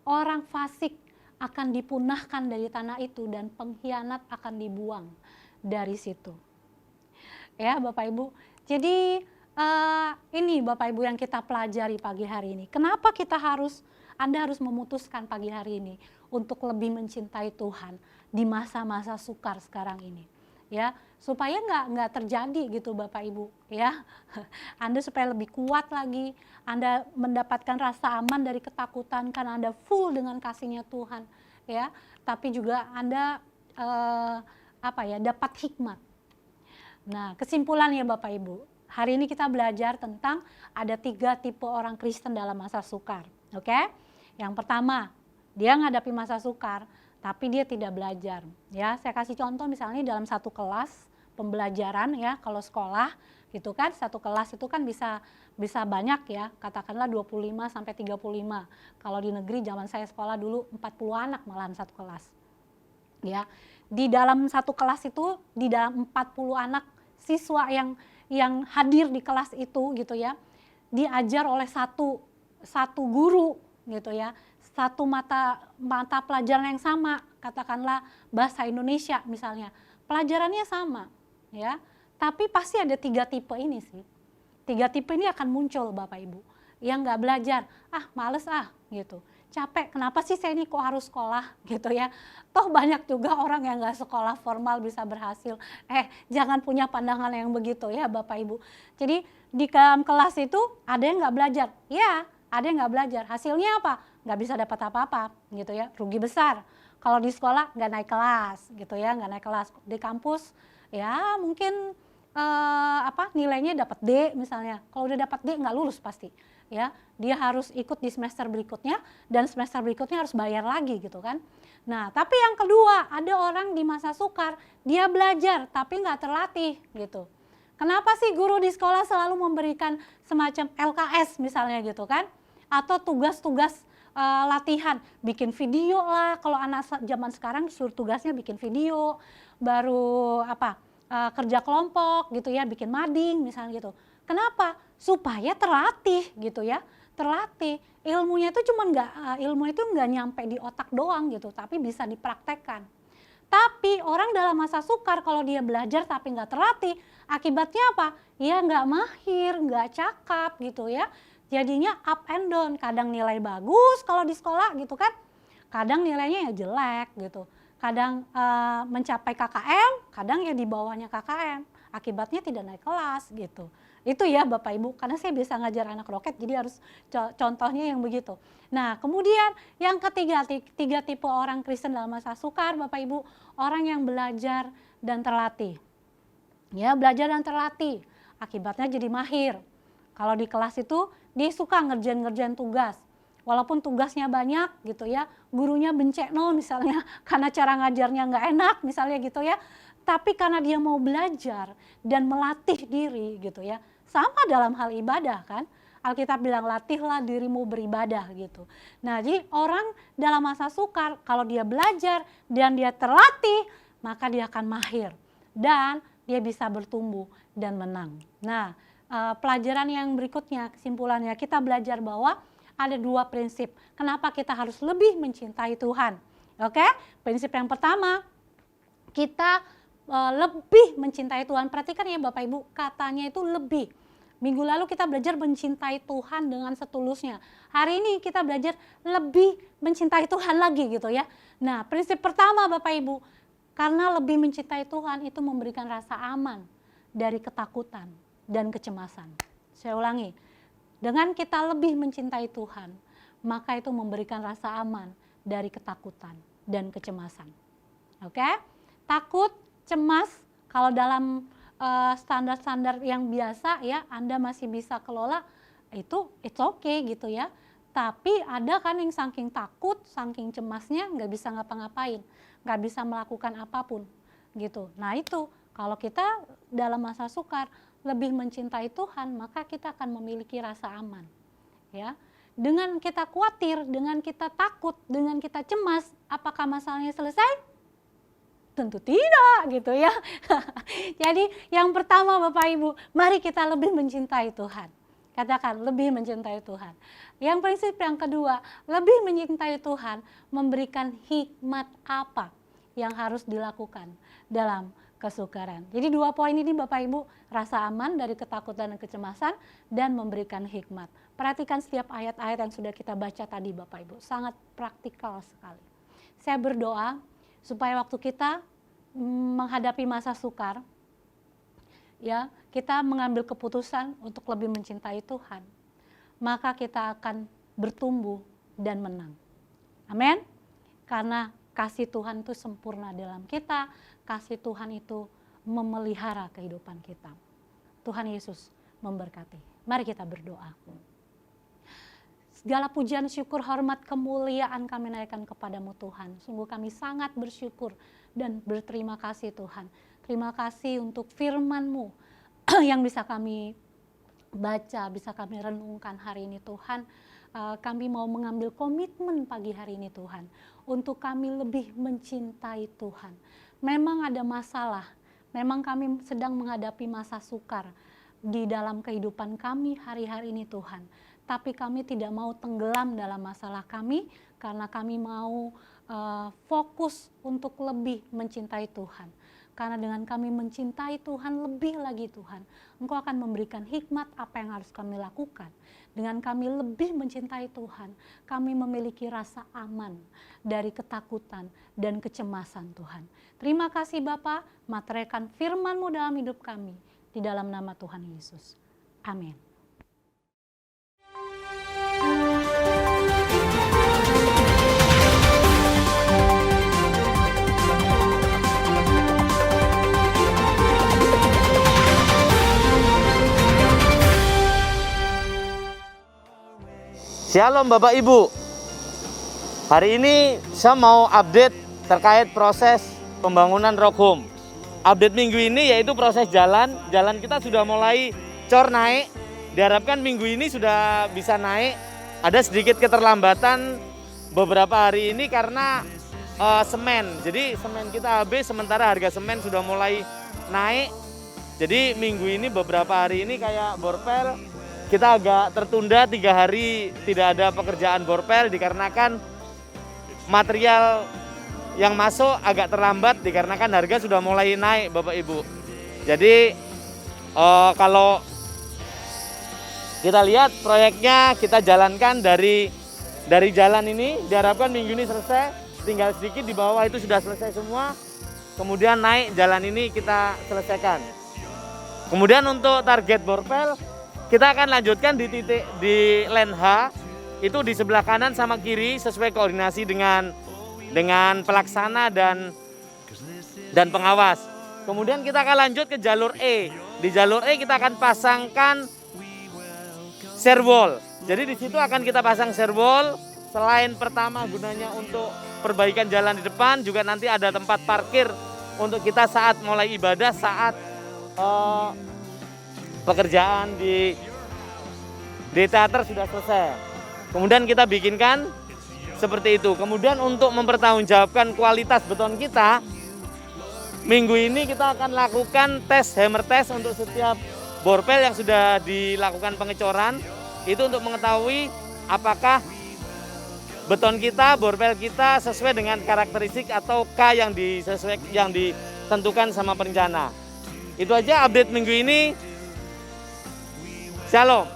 orang fasik akan dipunahkan dari tanah itu dan pengkhianat akan dibuang dari situ. Ya Bapak Ibu, jadi ini Bapak Ibu yang kita pelajari pagi hari ini. Kenapa Anda harus memutuskan pagi hari ini untuk lebih mencintai Tuhan di masa-masa sukar sekarang ini. Ya, supaya nggak terjadi gitu Bapak Ibu ya. Anda supaya lebih kuat lagi, Anda mendapatkan rasa aman dari ketakutan karena Anda full dengan kasihnya Tuhan ya. Tapi juga Anda dapat hikmat. Nah, kesimpulannya Bapak Ibu, hari ini kita belajar tentang ada 3 tipe orang Kristen dalam masa sukar. Oke? Yang pertama, dia menghadapi masa sukar tapi dia tidak belajar. Ya, saya kasih contoh misalnya dalam satu kelas pembelajaran ya, kalau sekolah gitu kan, satu kelas itu kan bisa banyak ya, katakanlah 25 sampai 35. Kalau di negeri zaman saya sekolah dulu 40 anak malahan satu kelas. Ya. Di dalam satu kelas itu, di dalam 40 anak siswa yang hadir di kelas itu gitu ya, diajar oleh satu guru gitu ya, satu mata pelajaran yang sama, katakanlah bahasa Indonesia misalnya, pelajarannya sama ya, tapi pasti ada 3 tipe ini sih. 3 tipe ini akan muncul Bapak Ibu, yang nggak belajar, males gitu, capek, kenapa sih saya ini kok harus sekolah gitu ya, toh banyak juga orang yang nggak sekolah formal bisa berhasil. Jangan punya pandangan yang begitu ya Bapak Ibu. Jadi di dalam kelas itu ada yang nggak belajar, ya ada yang nggak belajar, hasilnya apa? Nggak bisa dapat apa-apa gitu ya, rugi besar. Kalau di sekolah nggak naik kelas gitu ya, nggak naik kelas. Di kampus ya mungkin nilainya dapat D misalnya. Kalau udah dapat D nggak lulus pasti ya, dia harus ikut di semester berikutnya dan semester berikutnya harus bayar lagi gitu kan. Nah tapi yang kedua, ada orang di masa sukar, dia belajar tapi nggak terlatih gitu. Kenapa sih guru di sekolah selalu memberikan semacam LKS misalnya gitu kan, atau tugas-tugas latihan, bikin video lah, kalau anak zaman sekarang disuruh tugasnya bikin video, baru kerja kelompok gitu ya, bikin mading misalnya gitu. Kenapa? Supaya terlatih gitu ya, terlatih. Ilmunya itu ilmu itu nggak nyampe di otak doang gitu, tapi bisa dipraktekkan. Tapi orang dalam masa sukar kalau dia belajar tapi nggak terlatih, akibatnya apa? Ya nggak mahir, nggak cakap gitu ya. Jadinya up and down, kadang nilai bagus kalau di sekolah gitu kan, kadang nilainya ya jelek gitu. Kadang mencapai KKM, kadang ya di bawahnya KKM. Akibatnya tidak naik kelas gitu. Itu ya Bapak Ibu, karena saya bisa ngajar anak roket jadi harus contohnya yang begitu. Nah kemudian yang ketiga, 3 tipe orang Kristen dalam masa sukar Bapak Ibu, orang yang belajar dan terlatih. Ya belajar dan terlatih, akibatnya jadi mahir. Kalau di kelas itu dia suka ngerjain tugas. Walaupun tugasnya banyak gitu ya, gurunya bencekno misalnya karena cara ngajarnya nggak enak misalnya gitu ya. Tapi karena dia mau belajar dan melatih diri gitu ya. Sama dalam hal ibadah kan. Alkitab bilang latihlah dirimu beribadah gitu. Nah jadi orang dalam masa sukar kalau dia belajar dan dia terlatih, maka dia akan mahir. Dan dia bisa bertumbuh dan menang. Nah pelajaran yang berikutnya, kesimpulannya kita belajar bahwa ada 2 prinsip. Kenapa kita harus lebih mencintai Tuhan? Oke, prinsip yang pertama, kita lebih mencintai Tuhan. Perhatikan ya Bapak Ibu, katanya itu lebih. Minggu lalu kita belajar mencintai Tuhan dengan setulusnya. Hari ini kita belajar lebih mencintai Tuhan lagi gitu ya. Nah, prinsip pertama Bapak Ibu, karena lebih mencintai Tuhan itu memberikan rasa aman dari ketakutan dan kecemasan. Saya ulangi, dengan kita lebih mencintai Tuhan, maka itu memberikan rasa aman dari ketakutan dan kecemasan. Oke? Takut, cemas, kalau dalam standar-standar yang biasa ya Anda masih bisa kelola, itu it's okay gitu ya. Tapi ada kan yang saking takut, saking cemasnya nggak bisa ngapa-ngapain, nggak bisa melakukan apapun gitu. Nah itu kalau kita dalam masa sukar lebih mencintai Tuhan, maka kita akan memiliki rasa aman ya. Dengan kita khawatir, dengan kita takut, dengan kita cemas, apakah masalahnya selesai? Tentu tidak gitu ya. Jadi yang pertama Bapak Ibu, mari kita lebih mencintai Tuhan. Katakan lebih mencintai Tuhan. Yang prinsip yang kedua, lebih mencintai Tuhan memberikan hikmat apa yang harus dilakukan dalam kesukaran. Jadi 2 poin ini Bapak Ibu, rasa aman dari ketakutan dan kecemasan dan memberikan hikmat. Perhatikan setiap ayat-ayat yang sudah kita baca tadi Bapak Ibu, sangat praktikal sekali. Saya berdoa supaya waktu kita menghadapi masa sukar, ya kita mengambil keputusan untuk lebih mencintai Tuhan, maka kita akan bertumbuh dan menang. Amin. Karena kasih Tuhan itu sempurna dalam kita, kasih Tuhan itu memelihara kehidupan kita. Tuhan Yesus memberkati. Mari kita berdoa. Segala pujian, syukur, hormat, kemuliaan kami naikkan kepadamu Tuhan. Sungguh kami sangat bersyukur dan berterima kasih Tuhan. Terima kasih untuk firman-Mu yang bisa kami baca, bisa kami renungkan hari ini Tuhan. Kami mau mengambil komitmen pagi hari ini Tuhan, untuk kami lebih mencintai Tuhan. Memang ada masalah, memang kami sedang menghadapi masa sukar di dalam kehidupan kami hari-hari ini Tuhan. Tapi kami tidak mau tenggelam dalam masalah kami, karena kami mau fokus untuk lebih mencintai Tuhan. Karena dengan kami mencintai Tuhan lebih lagi Tuhan, Engkau akan memberikan hikmat apa yang harus kami lakukan. Dengan kami lebih mencintai Tuhan, kami memiliki rasa aman dari ketakutan dan kecemasan Tuhan. Terima kasih Bapa, materaikan firman-Mu dalam hidup kami, di dalam nama Tuhan Yesus. Amin. Shalom Bapak Ibu. Hari ini saya mau update terkait proses pembangunan Rock Home. Update minggu ini yaitu proses jalan. Jalan kita sudah mulai cor naik. Diharapkan minggu ini sudah bisa naik. Ada sedikit keterlambatan beberapa hari ini karena semen. Jadi semen kita habis, sementara harga semen sudah mulai naik. Jadi minggu ini beberapa hari ini kayak borpel kita agak tertunda 3 hari, tidak ada pekerjaan borpel dikarenakan material yang masuk agak terlambat dikarenakan harga sudah mulai naik Bapak Ibu. Jadi kalau kita lihat proyeknya kita jalankan dari jalan ini, diharapkan minggu ini selesai, tinggal sedikit di bawah itu sudah selesai semua. Kemudian naik jalan ini kita selesaikan. Kemudian untuk target borpel kita akan lanjutkan di titik di lane H, itu di sebelah kanan sama kiri sesuai koordinasi dengan pelaksana dan pengawas. Kemudian kita akan lanjut ke jalur E. Di jalur E kita akan pasangkan serwall. Jadi di situ akan kita pasang serwall. Selain pertama gunanya untuk perbaikan jalan di depan, juga nanti ada tempat parkir untuk kita saat mulai ibadah, saat pekerjaan di teater sudah selesai. Kemudian kita bikinkan seperti itu. Kemudian untuk mempertanggungjawabkan kualitas beton kita, minggu ini kita akan lakukan tes hammer test untuk setiap borpel yang sudah dilakukan pengecoran. Itu untuk mengetahui apakah beton kita, borpel kita sesuai dengan karakteristik atau K yang ditentukan sama perencana. Itu aja update minggu ini. Shalom.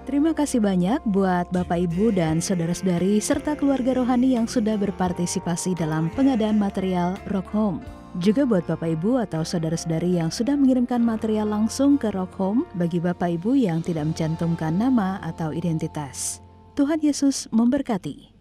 Terima kasih banyak buat Bapak Ibu dan saudara-saudari serta keluarga rohani yang sudah berpartisipasi dalam pengadaan material Rock Home. Juga buat Bapak Ibu atau saudara-saudari yang sudah mengirimkan material langsung ke Rock Home bagi Bapak Ibu yang tidak mencantumkan nama atau identitas. Tuhan Yesus memberkati.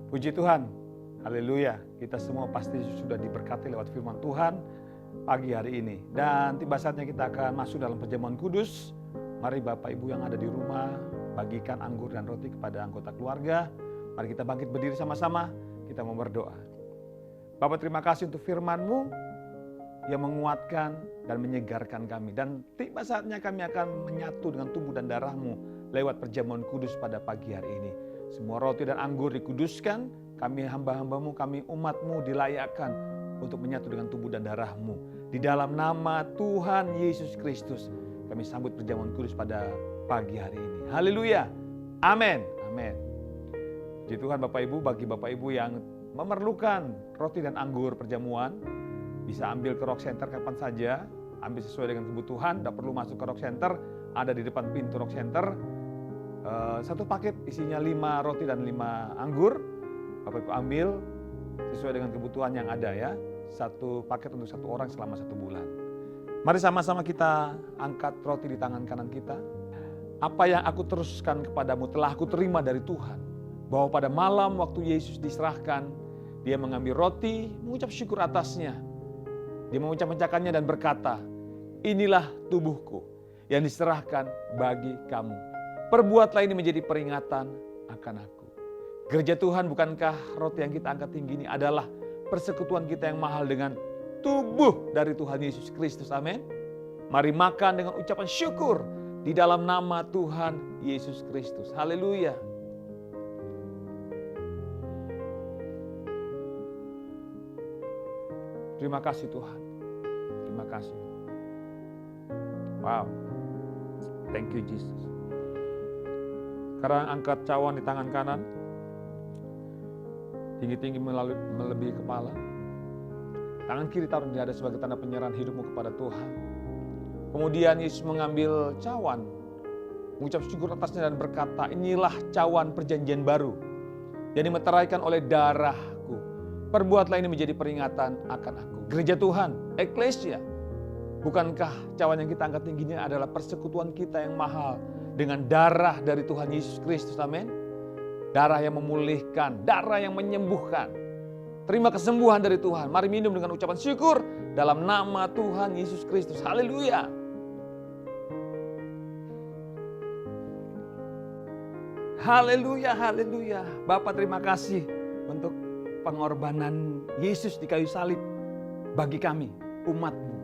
Puji Tuhan, haleluya. Kita semua pasti sudah diberkati lewat firman Tuhan pagi hari ini. Dan tiba saatnya kita akan masuk dalam perjamuan kudus. Mari Bapak Ibu yang ada di rumah, bagikan anggur dan roti kepada anggota keluarga. Mari kita bangkit berdiri sama-sama, kita mau berdoa. Bapak, terima kasih untuk firman-Mu yang menguatkan dan menyegarkan kami. Dan tiba saatnya kami akan menyatu dengan tubuh dan darah-Mu lewat perjamuan kudus pada pagi hari ini. Semua roti dan anggur dikuduskan, kami hamba-hamba-Mu, kami umat-Mu dilayakkan untuk menyatu dengan tubuh dan darah-Mu. Di dalam nama Tuhan Yesus Kristus, kami sambut perjamuan kudus pada pagi hari ini. Haleluya, amin, amin. Puji Tuhan Bapak Ibu, bagi Bapak Ibu yang memerlukan roti dan anggur perjamuan, bisa ambil ke Rock Center kapan saja, ambil sesuai dengan kebutuhan, tidak perlu masuk ke Rock Center, ada di depan pintu Rock Center. Satu paket isinya 5 roti dan 5 anggur. Bapak Ibu ambil sesuai dengan kebutuhan yang ada ya. Satu paket untuk satu orang selama 1 bulan. Mari sama-sama kita angkat roti di tangan kanan kita. Apa yang aku teruskan kepadamu telah aku terima dari Tuhan. Bahwa pada malam waktu Yesus diserahkan, dia mengambil roti, mengucap syukur atasnya. Dia mengucap-ucapkannya dan berkata, inilah tubuhku yang diserahkan bagi kamu. Perbuatlah ini menjadi peringatan akan aku. Gereja Tuhan, bukankah roti yang kita angkat tinggi ini adalah persekutuan kita yang mahal dengan tubuh dari Tuhan Yesus Kristus. Amin. Mari makan dengan ucapan syukur di dalam nama Tuhan Yesus Kristus. Haleluya. Terima kasih Tuhan. Terima kasih. Wow. Thank you Jesus. Sekarang angkat cawan di tangan kanan. Tinggi-tinggi melebihi kepala. Tangan kiri taruh di dada sebagai tanda penyerahan hidupmu kepada Tuhan. Kemudian Yesus mengambil cawan, mengucap syukur atasnya dan berkata, inilah cawan perjanjian baru yang dimeteraikan oleh darahku. Perbuatlah ini menjadi peringatan akan aku. Gereja Tuhan, eklesia. Bukankah cawan yang kita angkat tingginya adalah persekutuan kita yang mahal dengan darah dari Tuhan Yesus Kristus, amin. Darah yang memulihkan, darah yang menyembuhkan. Terima kesembuhan dari Tuhan. Mari minum dengan ucapan syukur dalam nama Tuhan Yesus Kristus. Haleluya. Haleluya, haleluya. Bapak terima kasih untuk pengorbanan Yesus di kayu salib bagi kami, umat-Mu.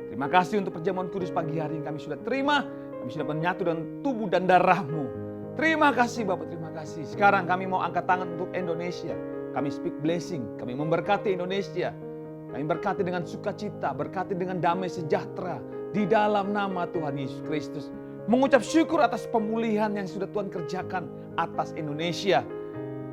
Terima kasih untuk perjamuan kudus pagi hari yang kami sudah terima. Kami sudah menyatu dengan tubuh dan darah-Mu. Terima kasih Bapak, terima kasih. Sekarang kami mau angkat tangan untuk Indonesia. Kami speak blessing, kami memberkati Indonesia. Kami berkati dengan sukacita, berkati dengan damai sejahtera. Di dalam nama Tuhan Yesus Kristus. Mengucap syukur atas pemulihan yang sudah Tuhan kerjakan atas Indonesia.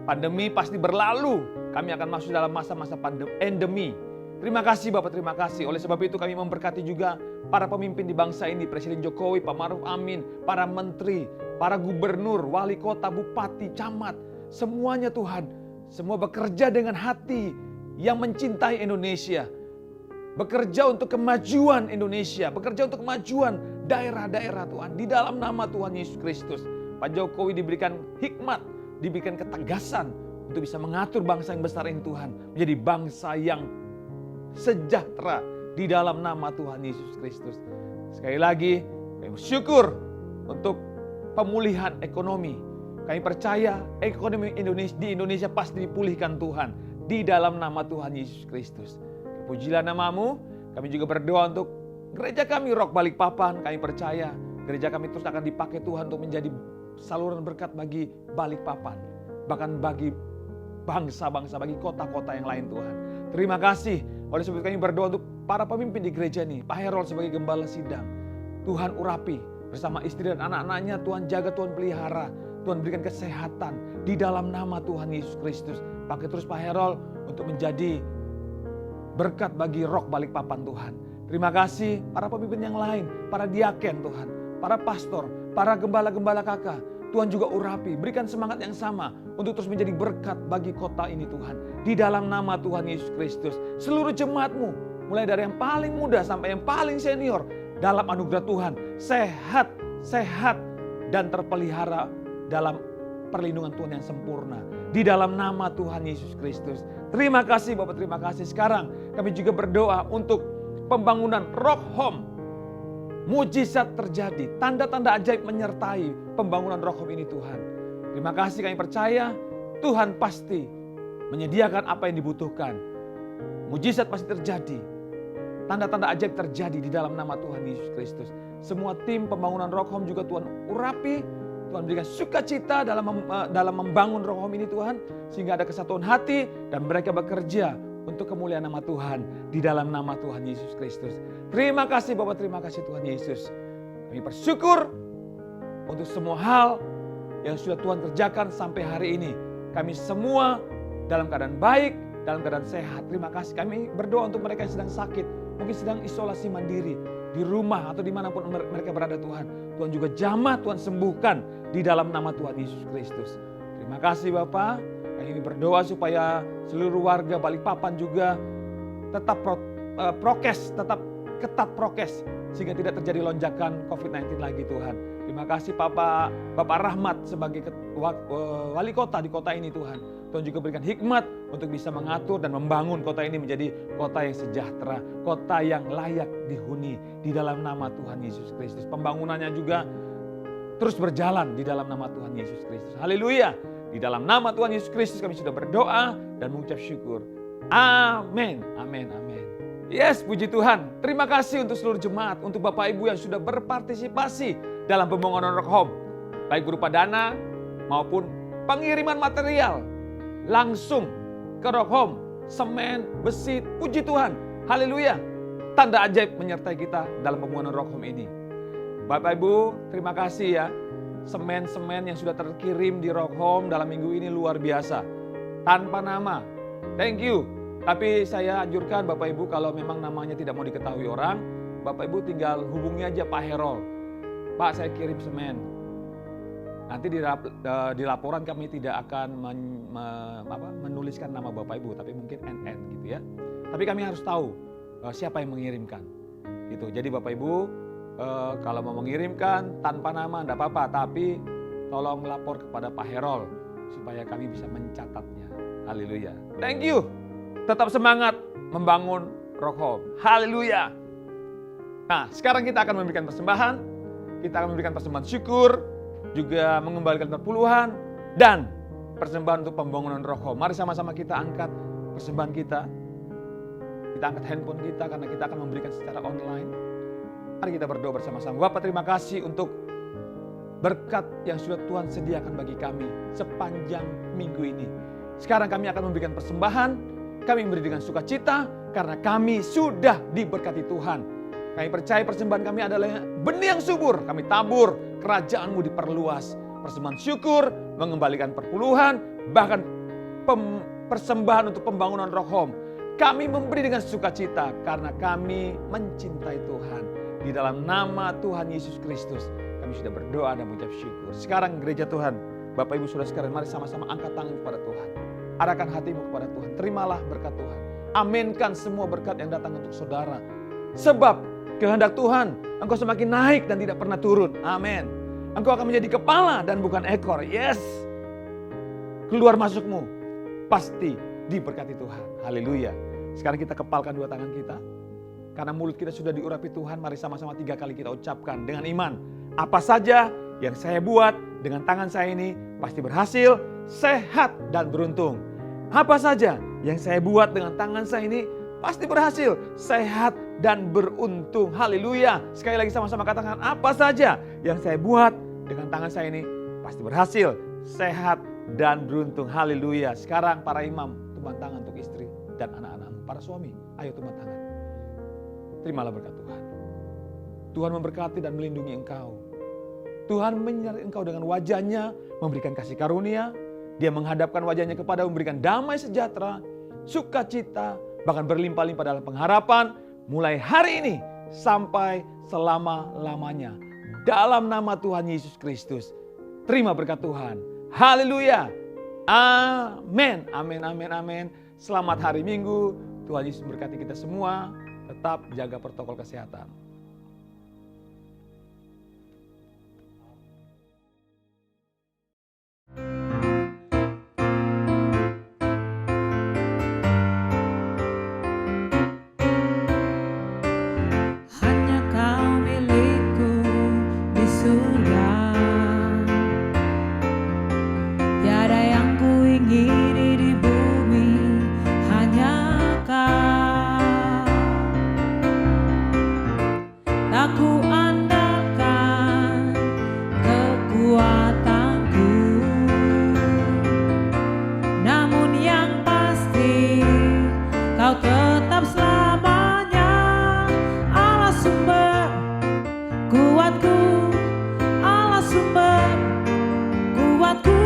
Pandemi pasti berlalu. Kami akan masuk dalam masa-masa endemi. Terima kasih Bapak, terima kasih. Oleh sebab itu kami memberkati juga para pemimpin di bangsa ini. Presiden Jokowi, Pak Maruf Amin, para menteri, para gubernur, wali kota, bupati, camat. Semuanya Tuhan, semua bekerja dengan hati yang mencintai Indonesia. Bekerja untuk kemajuan Indonesia, bekerja untuk kemajuan daerah-daerah Tuhan. Di dalam nama Tuhan Yesus Kristus. Pak Jokowi diberikan hikmat, diberikan ketegasan untuk bisa mengatur bangsa yang besar ini Tuhan. Menjadi bangsa yang sejahtera di dalam nama Tuhan Yesus Kristus. Sekali lagi, kami bersyukur untuk pemulihan ekonomi. Kami percaya ekonomi di Indonesia pasti dipulihkan Tuhan di dalam nama Tuhan Yesus Kristus. Pujilah nama-Mu. Kami juga berdoa untuk gereja kami Rock Balikpapan. Kami percaya gereja kami terus akan dipakai Tuhan untuk menjadi saluran berkat bagi Balikpapan. Bahkan bagi bangsa-bangsa, bagi kota-kota yang lain Tuhan. Terima kasih. Oleh sebab itu kami berdoa untuk para pemimpin di gereja ini. Pak Herol sebagai gembala sidang. Tuhan urapi bersama istri dan anak-anaknya. Tuhan jaga, Tuhan pelihara. Tuhan berikan kesehatan di dalam nama Tuhan Yesus Kristus. Pakai terus Pak Herol untuk menjadi berkat bagi Rock Balikpapan Tuhan. Terima kasih para pemimpin yang lain, para diaken Tuhan, para pastor, para gembala-gembala kakak. Tuhan juga urapi, berikan semangat yang sama untuk terus menjadi berkat bagi kota ini Tuhan. Di dalam nama Tuhan Yesus Kristus, seluruh jemaatmu, mulai dari yang paling muda sampai yang paling senior, dalam anugerah Tuhan, sehat, dan terpelihara dalam perlindungan Tuhan yang sempurna. Di dalam nama Tuhan Yesus Kristus. Terima kasih Bapak, terima kasih. Sekarang kami juga berdoa untuk pembangunan Rock Home. Mujizat terjadi, tanda-tanda ajaib menyertai pembangunan Rock Home ini Tuhan. Terima kasih, kami percaya Tuhan pasti menyediakan apa yang dibutuhkan. Mujizat pasti terjadi. Tanda-tanda ajaib terjadi di dalam nama Tuhan Yesus Kristus. Semua tim pembangunan Rock Home juga Tuhan urapi. Tuhan berikan sukacita dalam membangun Rock Home ini Tuhan. Sehingga ada kesatuan hati dan mereka bekerja untuk kemuliaan nama Tuhan. Di dalam nama Tuhan Yesus Kristus. Terima kasih Bapak, terima kasih Tuhan Yesus. Kami bersyukur untuk semua hal yang sudah Tuhan kerjakan sampai hari ini. Kami semua dalam keadaan baik, dalam keadaan sehat. Terima kasih. Kami berdoa untuk mereka yang sedang sakit, mungkin sedang isolasi mandiri di rumah atau dimanapun mereka berada Tuhan. Tuhan juga jamah, Tuhan sembuhkan di dalam nama Tuhan Yesus Kristus. Terima kasih Bapak. Kami berdoa supaya seluruh warga Balikpapan juga tetap prokes, tetap ketat prokes sehingga tidak terjadi lonjakan COVID-19 lagi Tuhan. Terima kasih Bapak Rahmat sebagai wali kota di kota ini Tuhan. Tuhan juga berikan hikmat untuk bisa mengatur dan membangun kota ini menjadi kota yang sejahtera, kota yang layak dihuni di dalam nama Tuhan Yesus Kristus. Pembangunannya juga terus berjalan di dalam nama Tuhan Yesus Kristus. Haleluya. Di dalam nama Tuhan Yesus Kristus kami sudah berdoa dan mengucap syukur. Amin. Amin. Amin. Yes, puji Tuhan. Terima kasih untuk seluruh jemaat, untuk Bapak Ibu yang sudah berpartisipasi dalam pembangunan Rock Home. Baik berupa dana maupun pengiriman material langsung ke Rock Home. Semen, besi, puji Tuhan. Haleluya. Tanda ajaib menyertai kita dalam pembangunan Rock Home ini. Bapak Ibu, terima kasih ya. Semen-semen yang sudah terkirim di Rock Home dalam minggu ini luar biasa. Tanpa nama. Thank you. Tapi saya anjurkan Bapak Ibu kalau memang namanya tidak mau diketahui orang, Bapak Ibu tinggal hubungi aja Pak Herol. Pak, saya kirim semen. Nanti di laporan kami tidak akan menuliskan nama Bapak Ibu, tapi mungkin NN gitu ya. Tapi kami harus tahu siapa yang mengirimkan. Gitu. Jadi Bapak Ibu kalau mau mengirimkan tanpa nama tidak apa-apa, tapi tolong lapor kepada Pak Herol supaya kami bisa mencatatnya. Haleluya. Thank you. Tetap semangat membangun Rock Home. Haleluya. Nah, sekarang kita akan memberikan persembahan. Kita akan memberikan persembahan syukur, juga mengembalikan perpuluhan dan persembahan untuk pembangunan Rock Home. Mari sama-sama kita angkat persembahan kita. Kita angkat handphone kita karena kita akan memberikan secara online. Mari kita berdoa bersama-sama. Bapak, terima kasih untuk berkat yang sudah Tuhan sediakan bagi kami sepanjang minggu ini. Sekarang kami akan memberikan persembahan. Kami memberi dengan sukacita karena kami sudah diberkati Tuhan. Kami percaya persembahan kami adalah benih yang subur. Kami tabur, kerajaan-Mu diperluas. Persembahan syukur, mengembalikan perpuluhan, bahkan persembahan untuk pembangunan Rock Home. Kami memberi dengan sukacita karena kami mencintai Tuhan. Di dalam nama Tuhan Yesus Kristus, kami sudah berdoa dan mengucap syukur. Sekarang gereja Tuhan, Bapak Ibu Saudara sekalian, mari sama-sama angkat tangan kepada Tuhan. Arahkan hatimu kepada Tuhan. Terimalah berkat Tuhan. Aminkan semua berkat yang datang untuk saudara. Sebab kehendak Tuhan, engkau semakin naik dan tidak pernah turun. Amin. Engkau akan menjadi kepala dan bukan ekor. Yes. Keluar masukmu pasti diberkati Tuhan. Haleluya. Sekarang kita kepalkan dua tangan kita. Karena mulut kita sudah diurapi Tuhan, mari sama-sama 3 kali kita ucapkan dengan iman. Apa saja yang saya buat dengan tangan saya ini pasti berhasil, sehat dan beruntung. Apa saja yang saya buat dengan tangan saya ini pasti berhasil, sehat dan beruntung. Haleluya. Sekali lagi sama-sama katakan, apa saja yang saya buat dengan tangan saya ini pasti berhasil, sehat dan beruntung. Haleluya. Sekarang para imam, tumpang tangan untuk istri dan anak-anakmu. Para suami, ayo tumpang tangan. Terimalah berkat Tuhan. Tuhan memberkati dan melindungi engkau. Tuhan menyertai engkau dengan wajahnya, memberikan kasih karunia. Dia menghadapkan wajahnya kepada memberikan damai sejahtera, sukacita, bahkan berlimpah-limpah dalam pengharapan. Mulai hari ini sampai selama-lamanya. Dalam nama Tuhan Yesus Kristus. Terima berkat Tuhan. Haleluya. Amin. Amin, amin, amin. Selamat hari Minggu. Tuhan Yesus berkati kita semua. Tetap jaga protokol kesehatan. Hanya kau milikku di surga. Tiada yang ku ingini di bumi, hanya kau. Tak ku andalkan kekuatanku, namun yang pasti kau tetap selamanya Allah sumber kuatku, Allah sumber kuatku.